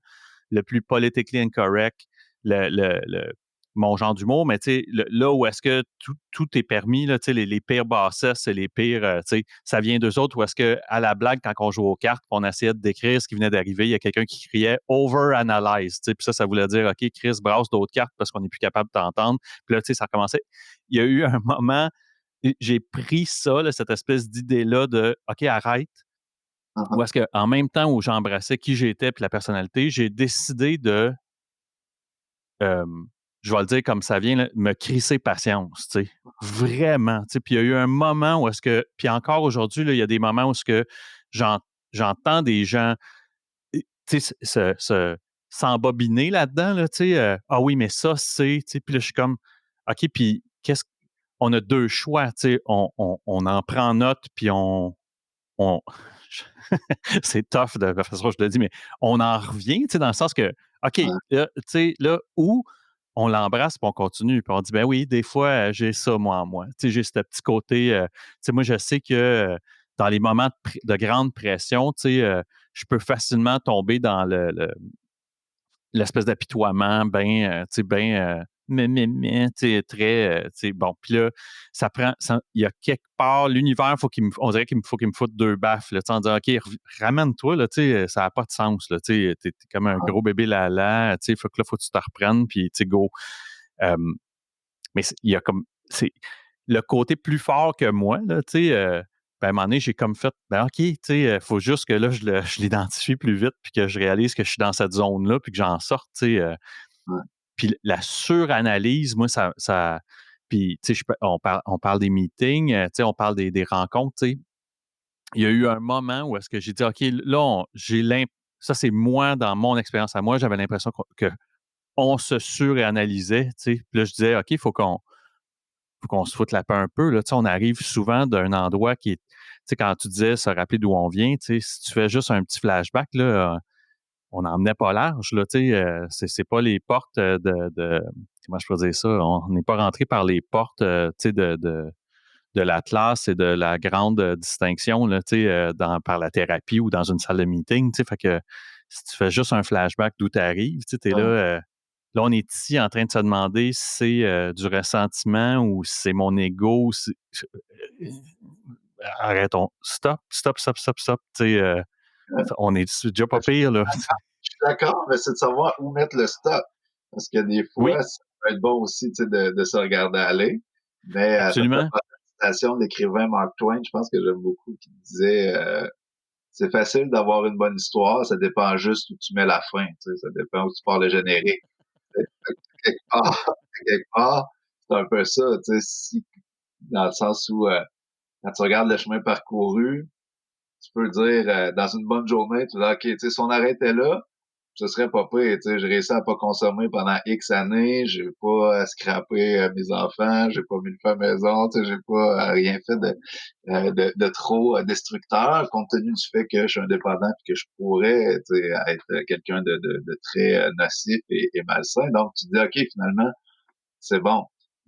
le plus politically incorrect, mon genre d'humour, mais tu sais, là où est-ce que tout est permis, là, tu sais, les pires bassesses et les pires, tu sais, ça vient d'eux autres, où est-ce que, à la blague, quand on joue aux cartes, on essayait de décrire ce qui venait d'arriver, il y a quelqu'un qui criait over-analyze, tu sais, puis ça voulait dire, OK, Chris, brasse d'autres cartes parce qu'on n'est plus capable de t'entendre. Puis là, tu sais, ça commençait. Il y a eu un moment, j'ai pris ça, là, cette espèce d'idée-là de, OK, arrête, ah, ou ah, est-ce qu'en même temps où j'embrassais qui j'étais puis la personnalité, j'ai décidé de, euh, je vais le dire comme ça vient, là, me crisser patience, tu sais. Vraiment, tu sais. Puis il y a eu un moment où est-ce que, puis encore aujourd'hui, là, il y a des moments où est-ce que j'en- j'entends des gens, tu sais, s'embobiner là-dedans, là, tu sais. Ah oui, mais ça, c'est, tu sais. Puis là, je suis comme, OK, puis on a deux choix, tu sais. On en prend note, puis on c'est tough de la façon dont je le dis, mais on en revient, tu sais, dans le sens que, OK, ouais, là, tu sais, là où on l'embrasse puis on continue, puis on dit, ben oui, des fois, j'ai ça, moi, en moi. Tu sais, j'ai ce petit côté, tu sais, moi, je sais que dans les moments de grande pression, tu sais, je peux facilement tomber dans l'espèce d'apitoiement bien, tu sais, bien, tu sais, très, tu sais, bon. Puis là, il y a quelque part, l'univers, on dirait faut qu'il me foute deux baffes, là, tu sais, en disant, OK, ramène-toi, là, tu sais, ça n'a pas de sens, là, tu sais, t'es comme un ouais, gros bébé lala, tu sais, faut que tu te reprennes, puis, tu sais, go. Euh, mais il y a comme, c'est le côté plus fort que moi, là, tu sais, ben, à un moment donné, j'ai comme fait, ben, OK, tu sais, faut juste que là, je l'identifie plus vite, puis que je réalise que je suis dans cette zone-là, puis que j'en sorte, tu sais. ouais, Puis la suranalyse, moi, puis, tu sais, on parle des meetings, tu sais, on parle des rencontres, tu sais. Il y a eu un moment où est-ce que j'ai dit, OK, là, ça, c'est moi, dans mon expérience à moi, j'avais l'impression que on se suranalysait, tu sais. Puis là, je disais, OK, faut qu'on se foute la paix un peu, là. Tu sais, on arrive souvent d'un endroit qui est, tu sais, quand tu disais se rappeler d'où on vient, tu sais, si tu fais juste un petit flashback, là, on n'en menait pas large, là, tu sais, c'est pas les portes comment je peux dire ça? On n'est pas rentré par les portes, tu sais, de l'Atlas et de la grande distinction, là, tu sais, par la thérapie ou dans une salle de meeting, tu sais, fait que si tu fais juste un flashback d'où tu arrives, tu sais, t'es là, ouais. là, on est ici en train de se demander si c'est du ressentiment ou si c'est mon ego, euh, arrêtons, stop, stop, stop, stop, stop, tu sais, c'est déjà pas pire, là. Je suis d'accord, mais c'est de savoir où mettre le stop. Parce que des Oui, fois, ça peut être bon aussi, tu sais, de se regarder aller. Mais ça me fait absolument. penser à une citation de l'écrivain Mark Twain, je pense que j'aime beaucoup, qui disait c'est facile d'avoir une bonne histoire, ça dépend juste où tu mets la fin, tu sais, ça dépend où tu pars le générique. Fait que quelque part, quelque part, c'est un peu ça, tu sais, si, dans le sens où quand tu regardes le chemin parcouru, tu peux dire dans une bonne journée, tu dis OK, tu sais, si on arrêtait là, ce serait pas pire, tu sais, j'ai réussi à pas consommer pendant X années, j'ai pas scraper mes enfants, j'ai pas mis le feu à la maison, tu sais, j'ai pas rien fait de trop destructeur, compte tenu du fait que je suis indépendant et que je pourrais, tu sais, être quelqu'un de très nocif et malsain. Donc, tu dis, OK, finalement, c'est bon.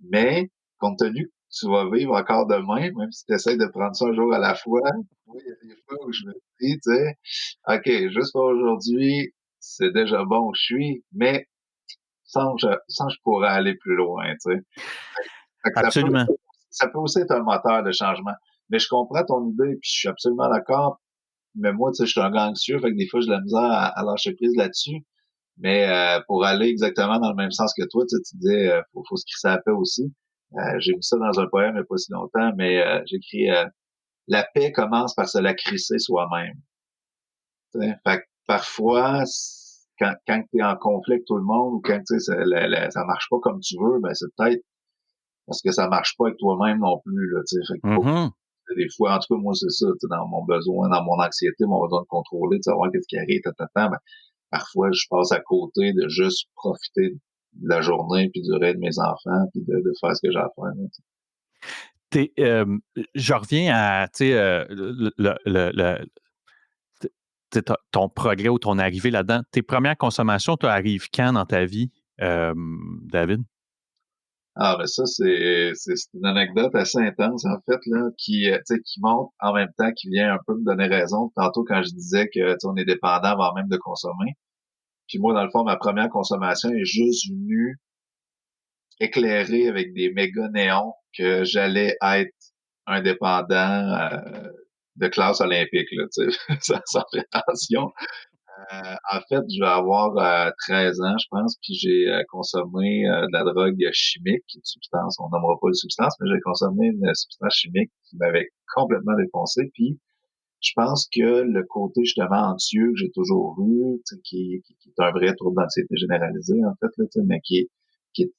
Mais, compte tenu que tu vas vivre encore demain, même si tu essaies de prendre ça un jour à la fois, moi, il y a des fois où je me dis, tu sais, OK, juste pour aujourd'hui, c'est déjà bon où je suis, mais sans je pourrais aller plus loin, tu sais. Fait que Absolument. ça peut aussi être un moteur de changement. Mais je comprends ton idée, puis je suis absolument d'accord. Mais moi, tu sais, je suis un gars anxieux, fait que des fois, j'ai de la misère à lâcher prise là-dessus. Mais pour aller exactement dans le même sens que toi, tu sais, tu disais, faut se crisser la paix aussi. J'ai mis ça dans un poème il n'y a pas si longtemps, mais j'ai écrit La paix commence par se la crisser soi-même. Tu sais. Fait que parfois, quand tu es en conflit avec tout le monde ou quand tu sais, ça marche pas comme tu veux, ben c'est peut-être parce que ça marche pas avec toi-même non plus. Là, tu sais. Fait qu'il faut Mhm. des fois, en tout cas, moi, c'est ça, tu sais, dans mon besoin, dans mon anxiété, mon besoin de contrôler, de savoir qu'est-ce qui arrive, ben, parfois, je passe à côté de juste profiter de la journée, puis du rêve de mes enfants, puis de faire ce que j'ai à faire. Là. Je reviens à, tu sais, ton progrès ou ton arrivée là-dedans. Tes premières consommations, tu arrives quand dans ta vie, David? Ah, ben ça, c'est une anecdote assez intense, en fait, là, tu sais, qui montre en même temps, qui vient un peu me donner raison. Tantôt, quand je disais que, tu sais, on est dépendant avant même de consommer. Puis moi, dans le fond, ma première consommation est juste venue éclairée avec des méga néons que j'allais être un dépendant de classe olympique, là, tu sais, sans prétention. En fait, je vais avoir 13 ans, je pense, puis j'ai consommé de la drogue chimique, une substance, on nommera pas de substance, mais j'ai consommé une substance chimique qui m'avait complètement défoncé, puis je pense que le côté justement anxieux que j'ai toujours eu, tu sais, qui est un vrai trouble d'anxiété généralisé, en fait, là, tu sais, mais qui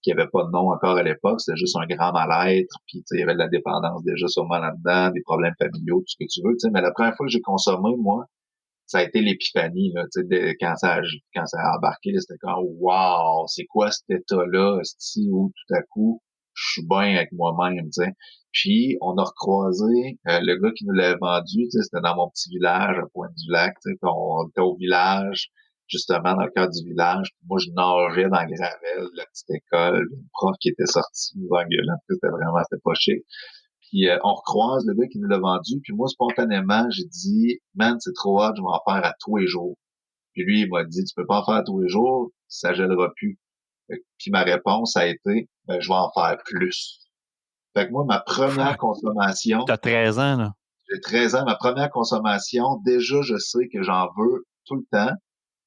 avait pas de nom encore à l'époque, c'était juste un grand mal-être, puis tu sais, il y avait de la dépendance déjà sûrement là-dedans, des problèmes familiaux, tout ce que tu veux, tu sais, mais la première fois que j'ai consommé, moi, ça a été l'épiphanie, là, tu sais, quand ça a embarqué, là, c'était comme, wow, c'est quoi cet état-là, esti, où tout à coup, je suis bien avec moi-même, tu sais. Puis, on a recroisé le gars qui nous l'avait vendu, tu sais, c'était dans mon petit village, à Pointe-du-Lac, tu sais, puis on était au village, justement, dans le cœur du village. Puis moi, je nageais dans Gravel, la petite école, une prof qui était sortie, nous engueulant, c'était pas chic. Puis on recroise le gars qui nous l'a vendu. Puis moi, spontanément, j'ai dit, man, c'est trop hot, je vais en faire à tous les jours. Puis lui, il m'a dit, tu peux pas en faire à tous les jours, ça gèlera plus. Puis ma réponse a été, ben, je vais en faire plus. Fait que moi, ma première Fuck, consommation, t'as 13 ans, là. j'ai 13 ans, ma première consommation, déjà, je sais que j'en veux tout le temps.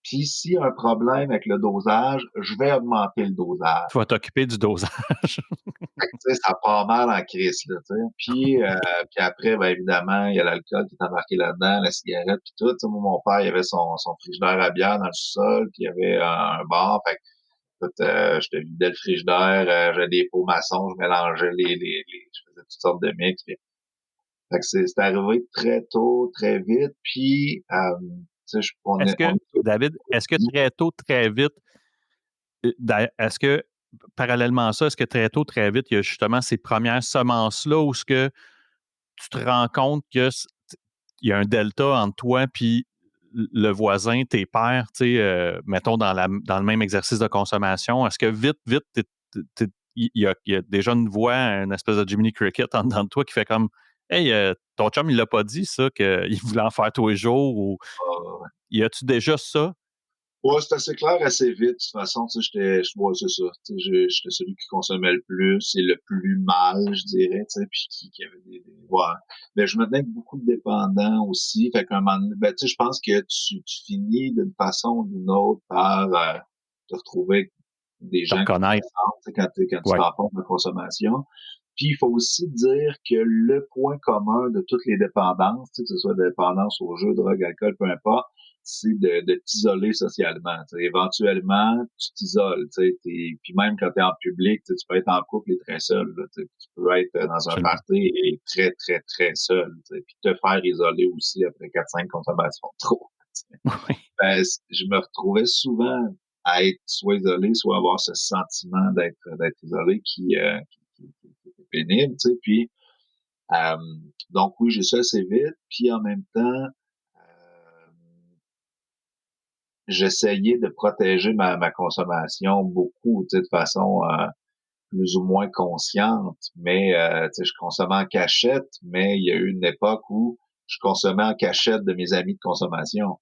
Puis s'il y a un problème avec le dosage, je vais augmenter le dosage. Tu vas t'occuper du dosage. Fait que, tu sais, ça part mal en crise, là, tu sais. Puis après, ben, évidemment, il y a l'alcool qui est embarqué là-dedans, la cigarette, puis tout. Tu sais, moi, mon père, il avait son frigidaire à bière dans le sol, puis il y avait un bar. Fait que, écoute, je te vidais le frigidaire, j'avais des pots maçons, je mélangeais je faisais toutes sortes de mix. Fait que c'est arrivé très tôt, très vite. Puis, tu sais, Est-ce que, David, est-ce que très tôt, très vite, est-ce que, parallèlement à ça, est-ce que très tôt, très vite, il y a justement ces premières semences-là où ce que tu te rends compte que il y a un delta entre toi puis le voisin, tes pairs, tu sais, mettons dans le même exercice de consommation, est-ce que vite, vite, il y a déjà une voix, une espèce de Jiminy Cricket en dedans de toi qui fait comme Hey, ton chum, il l'a pas dit ça, qu'il voulait en faire tous les jours ou y a-tu déjà ça? ouais, c'est assez clair assez vite. De toute façon, tu sais, ouais, c'est ça. Tu sais, j'étais celui qui consommait le plus et le plus mal, je dirais, tu sais, puis qui avait ouais. Mais je me tenais avec beaucoup de dépendants aussi. Fait qu'à un moment donné, ben, tu sais, je pense que tu finis d'une façon ou d'une autre par te retrouver avec des Te gens qui te reconnaître? ressemblent, tu sais, quand tu Oui, t'en de la consommation. Puis il faut aussi dire que le point commun de toutes les dépendances, tu sais, que ce soit dépendance aux jeux, drogue, alcool, peu importe, c'est de t'isoler socialement. Tu sais, éventuellement, tu t'isoles. Tu sais, puis même quand tu es en public, tu sais, tu peux être en couple et très seul. Là, tu sais, tu peux être dans un absolument. party et très, très, très seul. Tu sais, puis te faire isoler aussi après 4-5 consommations de trop. Tu sais. Oui. Ben, je me retrouvais souvent à être soit isolé, soit avoir ce sentiment d'être isolé qui était pénible. Tu sais, puis euh, donc oui, j'ai ça assez vite. Puis en même temps, euh, j'essayais de protéger ma consommation beaucoup, tu sais, de façon plus ou moins consciente, mais tu sais, je consommais en cachette, mais il y a eu une époque où je consommais en cachette de mes amis de consommation.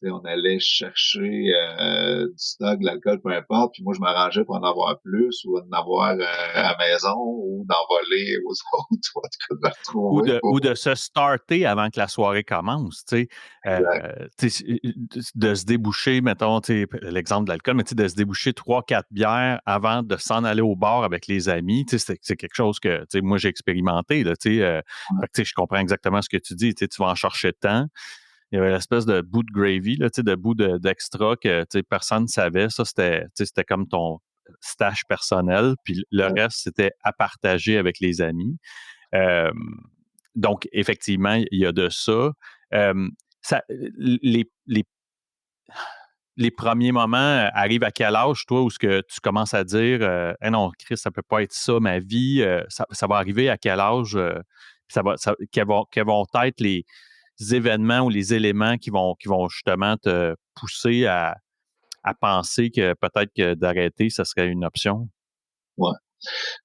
Tu sais, on allait chercher du stock, de l'alcool, peu importe, puis moi, je m'arrangeais pour en avoir plus ou en avoir à la maison ou d'en voler aux autres, ou en tout cas de me retrouver Ou pour... de se starter avant que la soirée commence, tu sais. Exact. De se déboucher, mettons, tu sais, l'exemple de l'alcool, mais tu sais, de se déboucher 3, 4 bières avant de s'en aller au bar avec les amis, tu sais, c'est quelque chose que, tu sais, moi, j'ai expérimenté, là, tu sais. Fait que, tu sais, je comprends exactement ce que tu dis, tu sais, tu vas en chercher tant. Il y avait l'espèce de bout de gravy, là, tu sais, de bout d'extra que, tu sais, personne ne savait. Ça, c'était, tu sais, c'était comme ton stash personnel, puis le Ouais. reste, c'était à partager avec les amis. Euh, donc, effectivement, il y a de ça. Euh, ça les, les premiers moments arrivent à quel âge, toi, où ce que tu commences à dire Eh non, Chris, ça peut pas être ça, ma vie. Ça va arriver à quel âge? Quels vont être les événements ou les éléments qui vont justement te pousser à penser que peut-être que d'arrêter, ça serait une option? Ouais.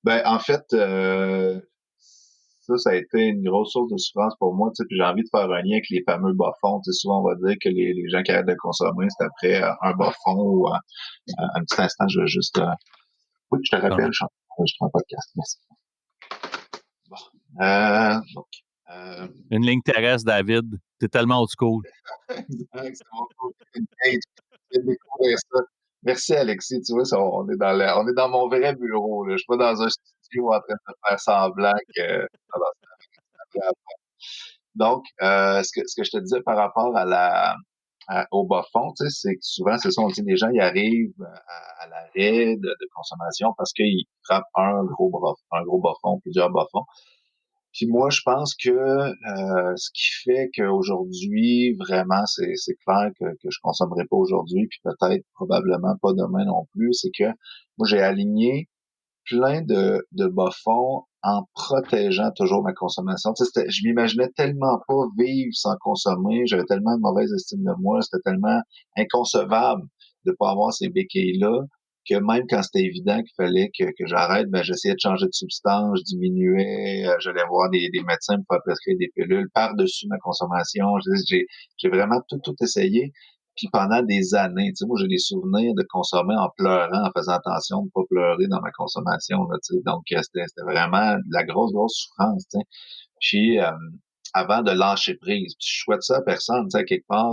Ben, en fait, ça a été une grosse source de souffrance pour moi, tu sais, puis j'ai envie de faire un lien avec les fameux bas-fonds. Tu sais, souvent, on va dire que les gens qui arrêtent de consommer, c'est après un bas-fond ou un petit instant, je vais juste... Oui, je te rappelle, je suis en podcast, merci. Bon. Donc, Une ligne terrestre, David. T'es tellement old school. exact, c'est mon tour. Hey, tu viens de découvrir ça. Merci, Alexis. Tu vois, on est on est dans mon vrai bureau, là. Je suis pas dans un studio en train de faire semblant que... Non, donc, ce que je te disais par rapport au bas fond, tu sais, c'est que souvent, c'est ça, on dit, les gens, ils arrivent à l'arrêt de consommation parce qu'ils frappent un gros bas fond, plusieurs bas fonds. Puis moi, je pense que ce qui fait qu'aujourd'hui, vraiment, c'est clair que je consommerai pas aujourd'hui, puis peut-être probablement pas demain non plus, c'est que moi, j'ai aligné plein de bas-fonds en protégeant toujours ma consommation. Tu sais, je m'imaginais tellement pas vivre sans consommer, j'avais tellement de mauvaise estime de moi, c'était tellement inconcevable de pas avoir ces béquilles-là, que même quand c'était évident qu'il fallait que j'arrête, ben j'essayais de changer de substance, je diminuais, j'allais voir des médecins pour faire prescrire des pilules par-dessus ma consommation. J'ai vraiment tout essayé. Puis pendant des années, tu sais, moi j'ai des souvenirs de consommer en pleurant, en faisant attention de pas pleurer dans ma consommation, là, tu sais. Donc c'était vraiment de la grosse souffrance, tu sais. Puis avant de lâcher prise, puis je souhaite ça à personne, tu sais, quelque part,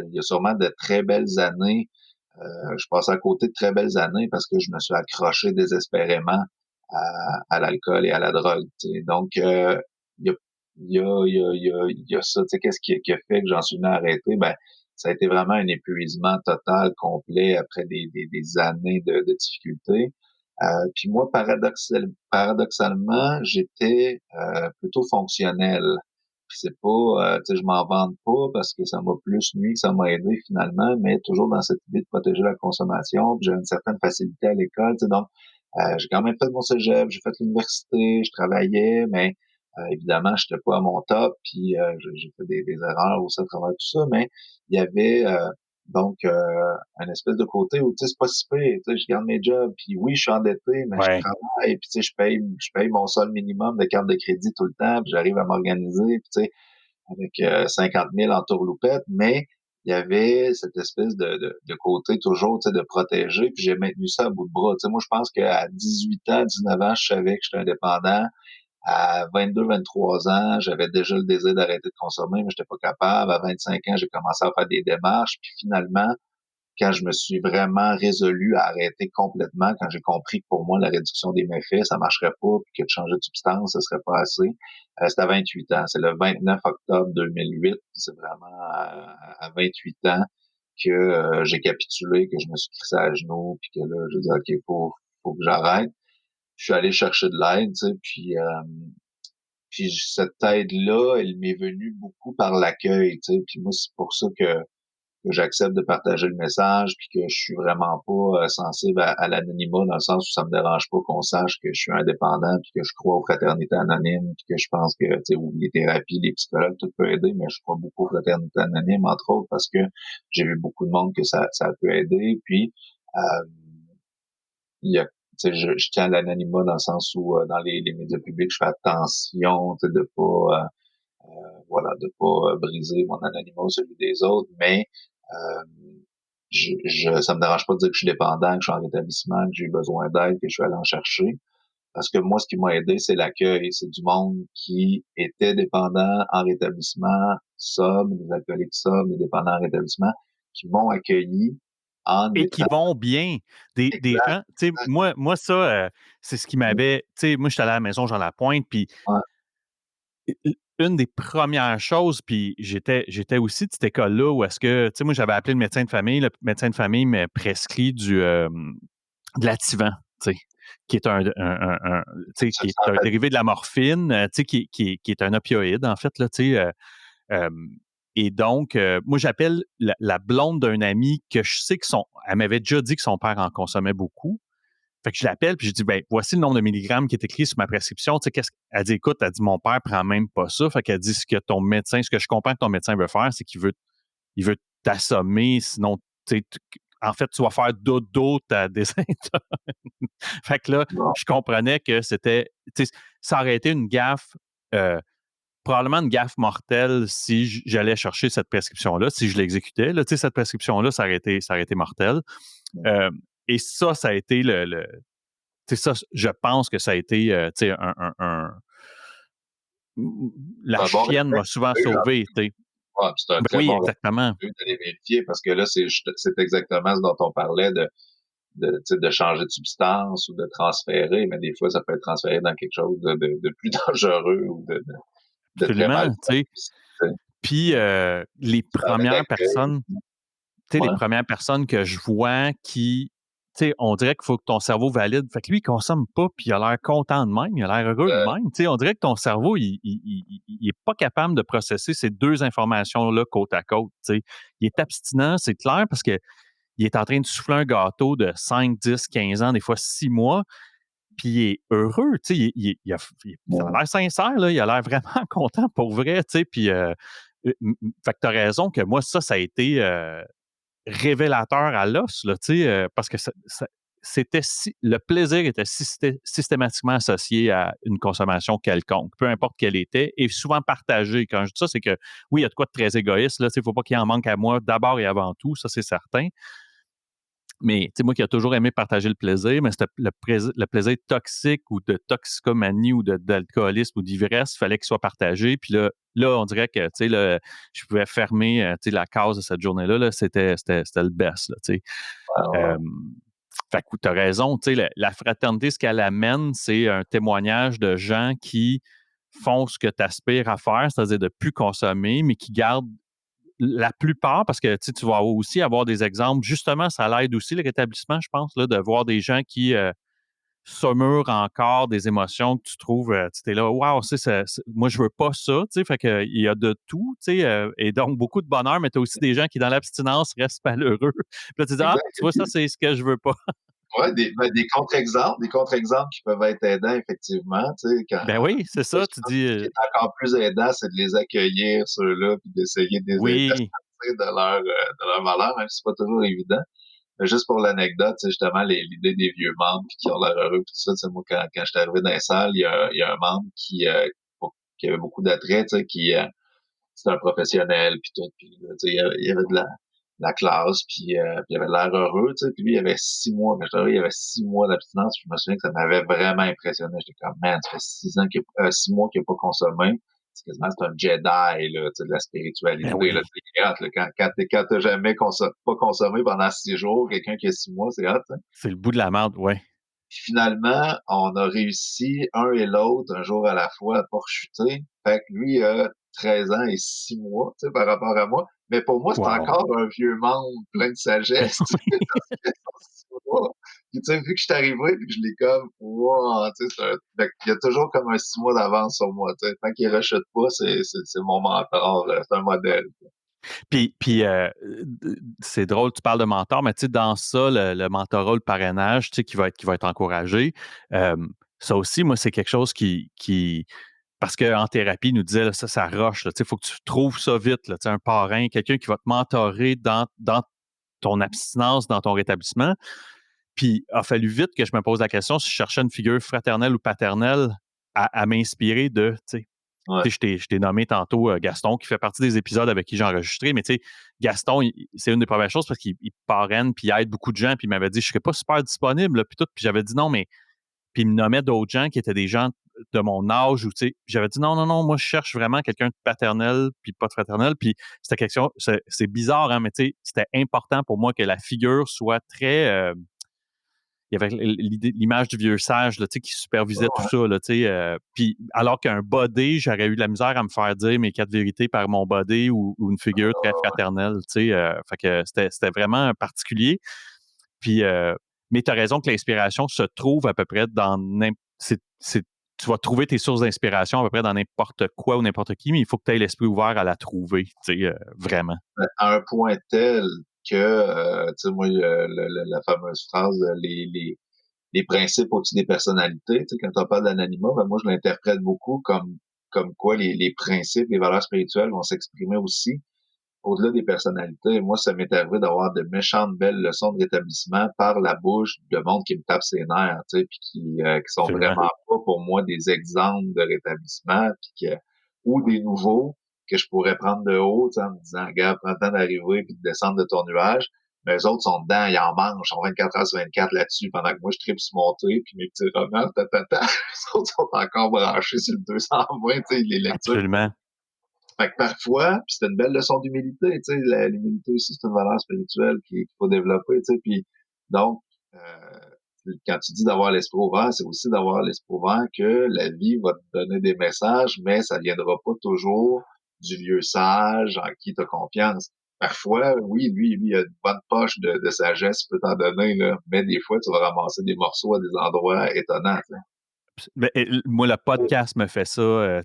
il y a sûrement de très belles années. Je passais à côté de très belles années parce que je me suis accroché désespérément à l'alcool et à la drogue, tu sais. Donc il y a il y a ça, tu sais, qu'est-ce qui a fait que j'en suis venu à arrêter? Ben, ça a été vraiment un épuisement total, complet, après des années de difficultés. Puis moi, paradoxalement, j'étais plutôt fonctionnel. Puis c'est pas, tu sais, je m'en vante pas parce que ça m'a plus nuit que ça m'a aidé finalement, mais toujours dans cette idée de protéger la consommation. Puis j'ai une certaine facilité à l'école, tu sais, donc j'ai quand même fait mon cégep, j'ai fait l'université, je travaillais, mais évidemment, je n'étais pas à mon top, puis j'ai fait des erreurs aussi à travers tout ça, mais il y avait donc un espèce de côté où tu sais, c'est pas si pire, tu sais, je garde mes jobs, puis oui, je suis endetté, mais je Ouais. travaille, puis tu sais, je paye mon sol minimum de carte de crédit tout le temps, puis j'arrive à m'organiser, puis tu sais, avec 50 000 en tourloupette, mais il y avait cette espèce de côté toujours, tu sais, de protéger, puis j'ai maintenu ça à bout de bras. Tu sais, moi, je pense qu'à 18 ans, 19 ans, je savais que j'étais indépendant. À 22, 23 ans, j'avais déjà le désir d'arrêter de consommer, mais j'étais pas capable. À 25 ans, j'ai commencé à faire des démarches, puis finalement, quand je me suis vraiment résolu à arrêter complètement, quand j'ai compris que pour moi, la réduction des méfaits, ça marcherait pas, puis que de changer de substance, ce serait pas assez, c'était à 28 ans. C'est le 29 octobre 2008. C'est vraiment à 28 ans que j'ai capitulé, que je me suis crissé à genoux, puis que là, j'ai dit, OK, faut que j'arrête. Je suis allé chercher de l'aide, tu sais, puis cette aide-là, elle m'est venue beaucoup par l'accueil, tu sais, puis moi, c'est pour ça que j'accepte de partager le message, puis que je suis vraiment pas sensible à l'anonymat, dans le sens où ça me dérange pas qu'on sache que je suis indépendant, puis que je crois aux fraternités anonymes, puis que je pense que, tu sais, ou les thérapies, les psychologues, tout peut aider, mais je crois beaucoup aux fraternités anonymes, entre autres, parce que j'ai vu beaucoup de monde que ça peut aider, puis euh, il y a, tu sais, je tiens à l'anonymat dans le sens où dans les médias publics, je fais attention, tu sais, de pas voilà, de pas briser mon anonymat ou celui des autres, mais euh, ça me dérange pas de dire que je suis dépendant, que je suis en rétablissement, que j'ai eu besoin d'aide, que je suis allé en chercher. Parce que moi, ce qui m'a aidé, c'est l'accueil. C'est du monde qui était dépendant en rétablissement, sobre, des alcooliques sobres, des dépendants en rétablissement, qui m'ont accueilli en Et qui étant vont bien. Des exact, gens, tu sais, moi ça, c'est ce qui m'avait, tu sais, moi, j'étais allé à la maison Jean-Lapointe, puis ouais, une des premières choses, puis j'étais aussi de cette école-là où est-ce que, tu sais, moi, j'avais appelé le médecin de famille. Le médecin de famille m'a prescrit de l'Ativan, tu sais, qui est tu sais, ça, qui est un dérivé de la morphine, tu sais, qui est un opioïde, en fait, là, tu sais. Et donc, moi, j'appelle la blonde d'un ami que je sais elle m'avait déjà dit que son père en consommait beaucoup. Fait que je l'appelle puis je dis, ben, voici le nombre de milligrammes qui est écrit sur ma prescription. Tu sais, elle dit, écoute, elle dit, mon père prend même pas ça. Fait qu'elle dit, ce que je comprends que ton médecin veut faire, c'est il veut t'assommer, sinon, tu sais, en fait, tu vas faire dodo ta désintox. Fait que là, Bon, je comprenais que tu sais, ça aurait été une gaffe, euh, probablement une gaffe mortelle si j'allais chercher cette prescription-là, si je l'exécutais. Là, tu sais, cette prescription-là, ça aurait été mortel. Euh, et ça a été tu sais, ça, je pense que ça a été, tu sais, la c'est un bon chienne m'a réflexe souvent que tu as eu, sauvé, tu sais. c'est un Ben très oui, bon réflexe exactement. que tu as eu d'aller vérifier parce que là, c'est exactement ce dont on parlait tu sais, de changer de substance ou de transférer, mais des fois, ça peut être transféré dans quelque chose de plus dangereux ou de très mal Absolument, tu fait. sais. Puis les Dans le premières accueil, personnes, tu sais, les ouais, premières personnes que je vois qui, tu sais, on dirait qu'il faut que ton cerveau valide. Fait que lui, il consomme pas, puis il a l'air content de même, il a l'air heureux de euh, même. Tu sais, on dirait que ton cerveau, il est pas capable de processer ces deux informations-là côte à côte. Tu sais, il est abstinent, c'est clair, parce que il est en train de souffler un gâteau de 5, 10, 15 ans, des fois 6 mois, puis il est heureux, tu sais, ça a ouais, l'air sincère, là, il a l'air vraiment content pour vrai, tu sais, puis fait que t'as raison que moi, ça a été révélateur à l'os, là, tu sais, parce que le plaisir était systématiquement associé à une consommation quelconque, peu importe quelle était, et souvent partagé. Quand je dis ça, c'est que oui, il y a de quoi de très égoïste, là, tu sais, il ne faut pas qu'il en manque à moi d'abord et avant tout, ça c'est certain. Mais tu sais, moi qui a toujours aimé partager le plaisir, mais c'était le plaisir toxique ou de toxicomanie ou d'alcoolisme ou d'ivresse, il fallait qu'il soit partagé. Puis là, on dirait que tu sais, je pouvais fermer tu sais, la case de cette journée-là. Là, c'était le best. Là, tu sais. ouais, ouais, Fait que tu as raison, tu sais, la fraternité, ce qu'elle amène, c'est un témoignage de gens qui font ce que tu aspires à faire, c'est-à-dire de ne plus consommer, mais qui gardent la plupart, parce que tu vas aussi avoir des exemples, justement, ça l'aide aussi le rétablissement, je pense, là, de voir des gens qui saumurent encore des émotions que tu trouves, tu es là, waouh, moi je veux pas ça, tu sais, fait que il y a de tout, tu sais, et donc beaucoup de bonheur, mais tu as aussi des gens qui, dans l'abstinence, restent malheureux. Puis là, tu dis, ah, tu exact. vois, ça, c'est ce que je veux pas. Ouais, des contre-exemples qui peuvent être aidants, effectivement, tu sais, Ben oui, c'est ça, tu dis, ce qui est encore plus aidant, c'est de les accueillir, ceux-là, puis d'essayer de les aider à oui, sortir de leur malheur, même si c'est pas toujours évident. Mais juste pour l'anecdote, c'est justement l'idée des vieux membres puis qui ont l'air heureux puis tout ça. Tu sais, moi, quand je suis arrivé dans les salles, il y a un membre qui avait beaucoup d'attrait, tu sais, c'était un professionnel puis tout. Puis, tu sais, il y avait de la classe puis il avait l'air heureux, tu sais. Puis lui, il avait 6 mois. Quand je suis arrivé, il avait 6 mois d'abstinence. Puis je me souviens que ça m'avait vraiment impressionné. J'étais comme, man, ça fait 6 ans 6 mois qu'il n'a pas consommé. C'est un Jedi, là, tu sais, de la ben spiritualité, là, oui, c'est hot, là. Quand t'as jamais pas consommé pendant 6 jours, quelqu'un qui a 6 mois, c'est hot, hein. c'est le bout de la merde, ouais. Puis finalement, on a réussi, un et l'autre, un jour à la fois, à pas rechuter. Fait que lui a 13 ans et 6 mois, tu sais, par rapport à moi. Mais pour moi, c'est Wow. encore un vieux membre plein de Ben sagesse, tu sais, oui. parce que son 6 mois. Puis tu sais, vu que je suis arrivé puis que je l'ai comme, wow, tu sais, fait qu'il y a toujours comme un 6 mois d'avance sur moi, tu sais. Tant qu'il rechute pas, c'est mon mentor, c'est un modèle. Puis c'est drôle, tu parles de mentor, mais tu sais, dans ça, le mentorat, le parrainage, tu sais, qui va être encouragé, euh, ça aussi, moi, c'est quelque chose parce qu'en thérapie, il nous disait, là, ça roche, il faut que tu trouves ça vite, là, tu sais, un parrain, quelqu'un qui va te mentorer dans ton abstinence, dans ton rétablissement. Puis, il a fallu vite que je me pose la question si je cherchais une figure fraternelle ou paternelle à m'inspirer de, tu sais. Ouais, Tu sais, je t'ai nommé tantôt Gaston, qui fait partie des épisodes avec qui j'ai enregistré, mais tu sais, Gaston, c'est une des premières choses parce qu'il parraine puis il aide beaucoup de gens, puis il m'avait dit, je serais pas super disponible, là, puis tout, puis j'avais dit non, mais, puis il me nommait d'autres gens qui étaient des gens de mon âge, ou tu sais, puis j'avais dit non, non, non, moi, je cherche vraiment quelqu'un de paternel, puis pas de fraternel, puis c'était quelque chose, c'est bizarre, hein, mais tu sais, c'était important pour moi que la figure soit très, il y avait l'image du vieux sage là, qui supervisait tout ouais, ça. Là, puis alors qu'un body, j'aurais eu de la misère à me faire dire mes 4 vérités par mon body ou une figure très fraternelle. Fait que c'était vraiment particulier. Puis, mais tu as raison que l'inspiration se trouve à peu près dans c'est tu vas trouver tes sources d'inspiration à peu près dans n'importe quoi ou n'importe qui, mais il faut que tu aies l'esprit ouvert à la trouver, vraiment. À un point tel que, tu sais, moi, la fameuse phrase, les principes au-dessus des personnalités, tu sais, quand on parle d'anonymat, ben moi, je l'interprète beaucoup comme quoi les principes, les valeurs spirituelles vont s'exprimer aussi au-delà des personnalités. Moi, ça m'est arrivé d'avoir de méchantes belles leçons de rétablissement par la bouche de monde qui me tape ses nerfs, tu sais, puis qui sont Absolument. vraiment pas pour moi des exemples de rétablissement, ou des nouveaux que je pourrais prendre de haut, tu sais, en me disant, regarde, prends le temps d'arriver puis de descendre de ton nuage. Mais les autres sont dedans, ils en mangent, ils sont 24 heures sur 24 là-dessus, pendant que moi, je tripe sur mon truc, puis mes petits romans, les autres sont encore branchés sur le 220, tu sais, les lectures. Absolument. Fait que parfois, puis c'était une belle leçon d'humilité, tu sais, l'humilité aussi, c'est une valeur spirituelle qu'il faut développer, tu sais, puis donc, quand tu dis d'avoir l'esprit ouvert, c'est aussi d'avoir l'esprit ouvert que la vie va te donner des messages, mais ça viendra pas toujours du vieux sage en qui tu as confiance. Parfois, oui, lui, il a une bonne poche de sagesse, il peut t'en donner, là, mais des fois, tu vas ramasser des morceaux à des endroits étonnants, tu sais. Ben, moi, le podcast me fait ça.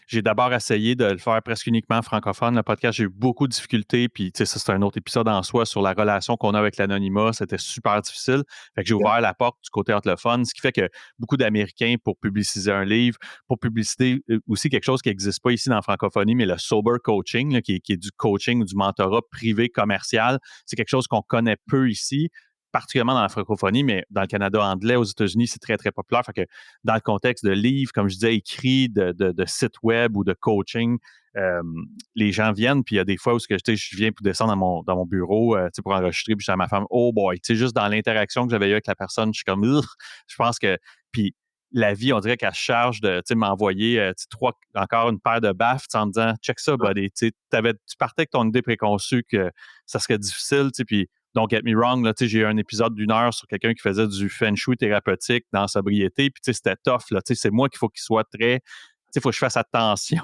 J'ai d'abord essayé de le faire presque uniquement francophone. Le podcast, j'ai eu beaucoup de difficultés. Puis, ça, c'est un autre épisode en soi sur la relation qu'on a avec l'anonymat. C'était super difficile. Fait que j'ai ouvert la porte du côté anglophone, ce qui fait que beaucoup d'Américains, pour publiciser un livre, pour publiciter aussi quelque chose qui n'existe pas ici dans la francophonie, mais le sober coaching, là, qui est du coaching ou du mentorat privé commercial, c'est quelque chose qu'on connaît peu ici, particulièrement dans la francophonie, mais dans le Canada anglais, aux États-Unis, c'est très, très populaire. Fait que dans le contexte de livres, comme je disais, écrits, de sites web ou de coaching, euh, les gens viennent, puis il y a des fois où je viens pour descendre dans mon bureau pour enregistrer, puis je dis à ma femme, oh boy, juste dans l'interaction que j'avais eue avec la personne, je suis comme, ugh, je pense que, puis la vie, on dirait qu'elle charge de m'envoyer encore une paire de baffes en me disant, check ça, buddy, tu partais avec ton idée préconçue que ça serait difficile, puis don't get me wrong, là, j'ai eu un épisode d'1 heure sur quelqu'un qui faisait du feng shui thérapeutique dans la sobriété, puis c'était tough, là, c'est moi qu'il faut qu'il soit très, il faut que je fasse attention,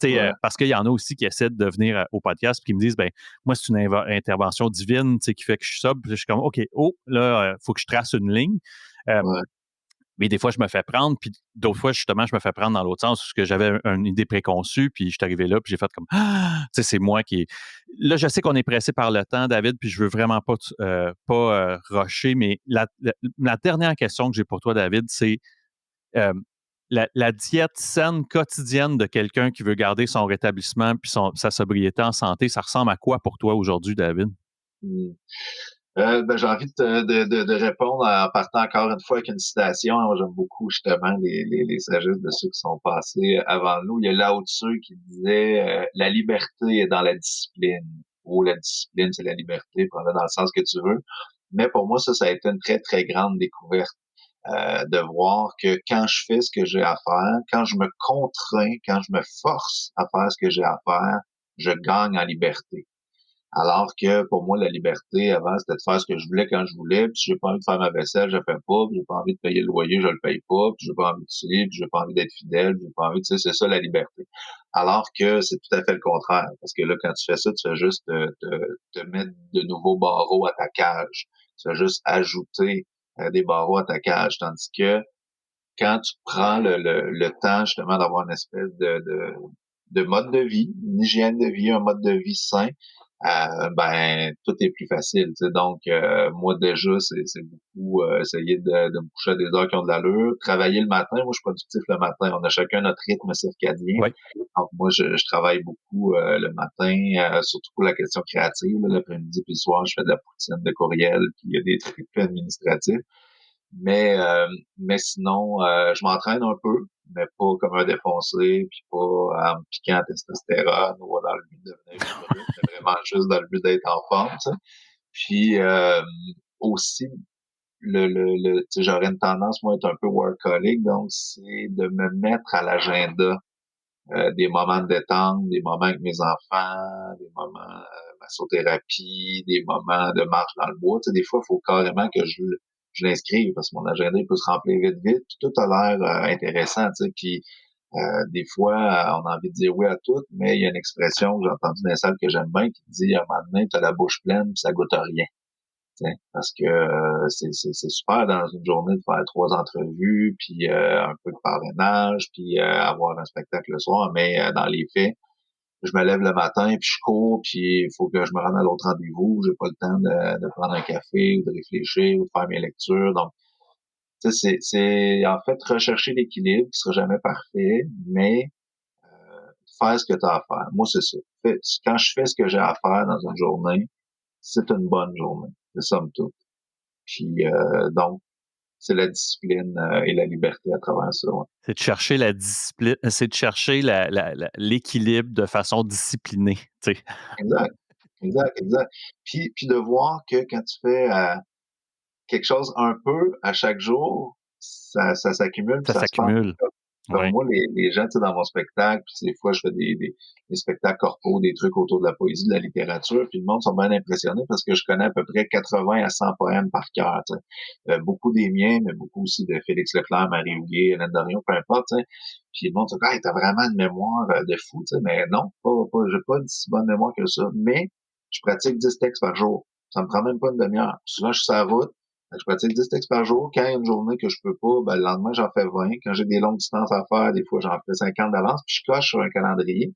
Ouais, parce qu'il y en a aussi qui essaient de venir au podcast et qui me disent, ben moi, c'est une intervention divine, qui fait que je suis sobre, puis je suis comme, OK, oh, là, faut que je trace une ligne. Euh, ouais, mais des fois, je me fais prendre, puis d'autres fois, justement, je me fais prendre dans l'autre sens, parce que j'avais une idée préconçue, puis je suis arrivé là, puis j'ai fait comme, ah, c'est moi qui. Là, je sais qu'on est pressé par le temps, David, puis je veux vraiment pas rusher, mais la dernière question que j'ai pour toi, David, c'est euh, la diète saine quotidienne de quelqu'un qui veut garder son rétablissement puis sa sobriété en santé, ça ressemble à quoi pour toi aujourd'hui, David? mmh. Ben, j'ai envie de répondre en partant encore une fois avec une citation. Moi, j'aime beaucoup justement les sagesses de ceux qui sont passés avant nous. Il y a Lao Tzu qui disait la liberté est dans la discipline, ou la discipline, c'est la liberté, prends-le dans le sens que tu veux. Mais pour moi, ça a été une très, très grande découverte de voir que quand je fais ce que j'ai à faire, quand je me contrains, quand je me force à faire ce que j'ai à faire, je gagne en liberté. Alors que pour moi, la liberté avant, c'était de faire ce que je voulais quand je voulais. Puis si j'ai pas envie de faire ma vaisselle, je la fais pas. Puis j'ai pas envie de payer le loyer, je le paye pas. Puis j'ai pas envie de tuer, puis j'ai pas envie d'être fidèle, puis j'ai pas envie, tu sais, c'est ça la liberté. Alors que c'est tout à fait le contraire. Parce que là, quand tu fais ça, tu fais juste te mettre de nouveaux barreaux à ta cage. Tu vas juste ajouter des barreaux à ta cage. Tandis que quand tu prends le temps justement d'avoir une espèce de mode de vie, une hygiène de vie, un mode de vie sain, ben tout est plus facile. Tu sais. Donc, moi déjà, c'est beaucoup essayer de me coucher à des heures qui ont de l'allure. Travailler le matin, moi je suis productif le matin. On a chacun notre rythme circadien. Oui. Donc, moi, je travaille beaucoup le matin, surtout pour la question créative. Là, l'après-midi puis le soir, je fais de la poutine de courriel, puis il y a des trucs administratifs. Mais, euh, mais sinon, je m'entraîne un peu, mais pas comme un défoncé, puis pas en me piquant en testostérone ou dans le but de devenir une brute, mais vraiment juste dans le but d'être en forme, tu sais. Puis aussi, tu sais, j'aurais une tendance, moi, à être un peu workaholic, donc c'est de me mettre à l'agenda des moments de détente, des moments avec mes enfants, des moments massothérapie, des moments de marche dans le bois. Tu sais, des fois, il faut carrément que je l'inscrive parce que mon agenda il peut se remplir vite, vite. Puis tout a l'air intéressant, tu sais. Puis des fois, on a envie de dire oui à tout, mais il y a une expression que j'ai entendue dans les salles que j'aime bien qui dit à un moment donné, tu as la bouche pleine, puis ça goûte à rien. T'sais, parce que c'est super dans une journée de faire 3 entrevues, puis un peu de parrainage, puis avoir un spectacle le soir, mais dans les faits, je me lève le matin, puis je cours, puis il faut que je me rende à l'autre rendez-vous, j'ai pas le temps de prendre un café ou de réfléchir ou de faire mes lectures. Donc, tu sais, c'est en fait rechercher l'équilibre qui sera jamais parfait, mais faire ce que tu as à faire. Moi, c'est ça. Quand je fais ce que j'ai à faire dans une journée, c'est une bonne journée, c'est somme toute. Puis donc, c'est la discipline et la liberté à travers ça. Ouais. C'est de chercher la discipline, c'est de chercher l'équilibre de façon disciplinée, tu sais. Exact, exact, exact. Puis de voir que quand tu fais quelque chose un peu à chaque jour, ça s'accumule puis Ça ça se passe. s'accumule. Comme Oui. moi, les gens, tu sais, dans mon spectacle, puis des fois, je fais des spectacles corporaux, des trucs autour de la poésie, de la littérature, puis le monde sont bien impressionnés parce que je connais à peu près 80 à 100 poèmes par cœur, tu sais. Beaucoup des miens, mais beaucoup aussi de Félix Leclerc, Marie Huguet, Hélène Dorion, peu importe, tu sais. Puis le monde se dit, hey, t'as vraiment une mémoire de fou, tu sais. Mais non, j'ai pas une si bonne mémoire que ça, mais je pratique 10 textes par jour. Ça me prend même pas une demi-heure. Souvent, je suis sur la route, je pratique 10 textes par jour. Quand il y a une journée que je peux pas, ben, le lendemain, j'en fais 20. Quand j'ai des longues distances à faire, des fois, j'en fais 50 d'avance, puis je coche sur un calendrier.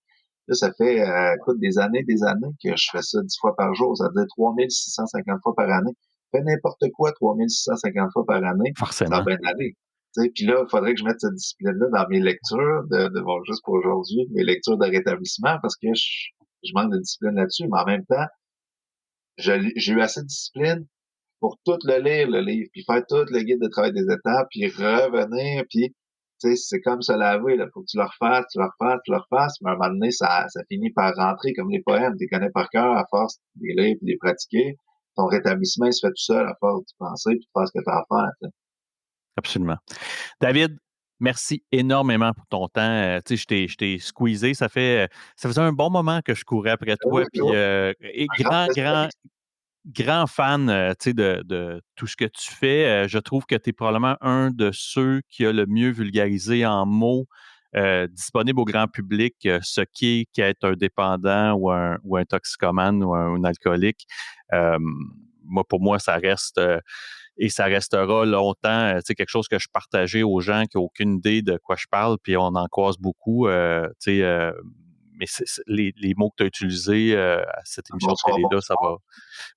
Là, ça fait, écoute, des années que je fais ça 10 fois par jour. Ça veut dire 3650 fois par année. Fais n'importe quoi 3650 fois par année, ça va Forcément. bien aller. Tu sais, puis là, il faudrait que je mette cette discipline-là dans mes lectures, bon, juste pour aujourd'hui, mes lectures de rétablissement, parce que je manque de discipline là-dessus, mais en même temps, j'ai eu assez de discipline pour tout le lire, le livre, puis faire tout le guide de travail des étapes, puis revenir, puis tu sais, c'est comme se laver, là. Faut que tu le refasses, tu le refasses, tu le refasses, mais à un moment donné, ça finit par rentrer comme les poèmes. Tu les connais par cœur à force de les lire puis de les pratiquer. Ton rétablissement, il se fait tout seul à force de penser puis de faire ce que tu as à faire. Tu sais. Absolument. David, merci énormément pour ton temps. Tu sais, je t'ai squeezé. Ça faisait un bon moment que je courais après toi. Ben Puis, oui. et Un grand plaisir, Alex. grand fan, tu sais, de tout ce que tu fais. Je trouve que tu es probablement un de ceux qui a le mieux vulgarisé en mots disponible au grand public ce qu'est qu'être un dépendant ou un toxicomane ou un alcoolique. Euh, pour moi, ça reste et ça restera longtemps, tu sais, quelque chose que je partageais aux gens qui n'ont aucune idée de quoi je parle, puis on en croise beaucoup, tu sais, mais les mots que tu as utilisés à cette émission de Bonsoir, télé-là, ça bonsoir. va.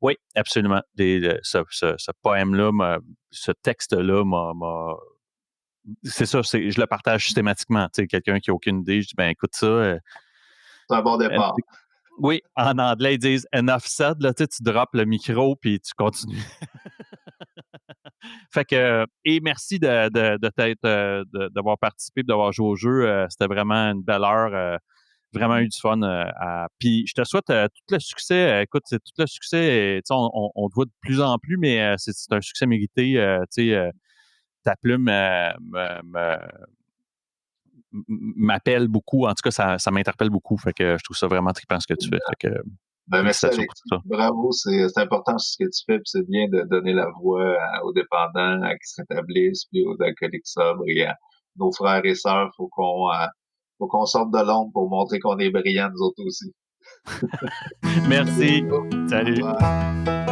Oui, absolument. Ce poème-là, ce texte-là c'est ça, je le partage systématiquement. Tu sais, quelqu'un qui n'a aucune idée, je dis, ben écoute ça. C'est un bon départ. Oui, en anglais, ils disent enough said, là, tu droppes le micro puis tu continues. Fait que, et merci de t'être, d'avoir participé, d'avoir joué au jeu. C'était vraiment une belle heure. Vraiment eu du fun. Puis je te souhaite tout le succès. Écoute, c'est tout le succès. Tu sais, on te voit de plus en plus, mais c'est un succès mérité. Tu sais, ta plume m'appelle beaucoup. En tout cas, ça m'interpelle beaucoup. Fait que je trouve ça vraiment trippant ce que tu fais. Fait que Ben, merci, félicitations pour Alexis. tout ça. Bravo, c'est important ce que tu fais, puis c'est bien de donner la voix aux dépendants, à qui se rétablissent, puis aux alcooliques sobres et à nos frères et sœurs. Faut qu'on sorte de l'ombre pour montrer qu'on est brillants, nous autres aussi. Merci. Au Salut. revoir.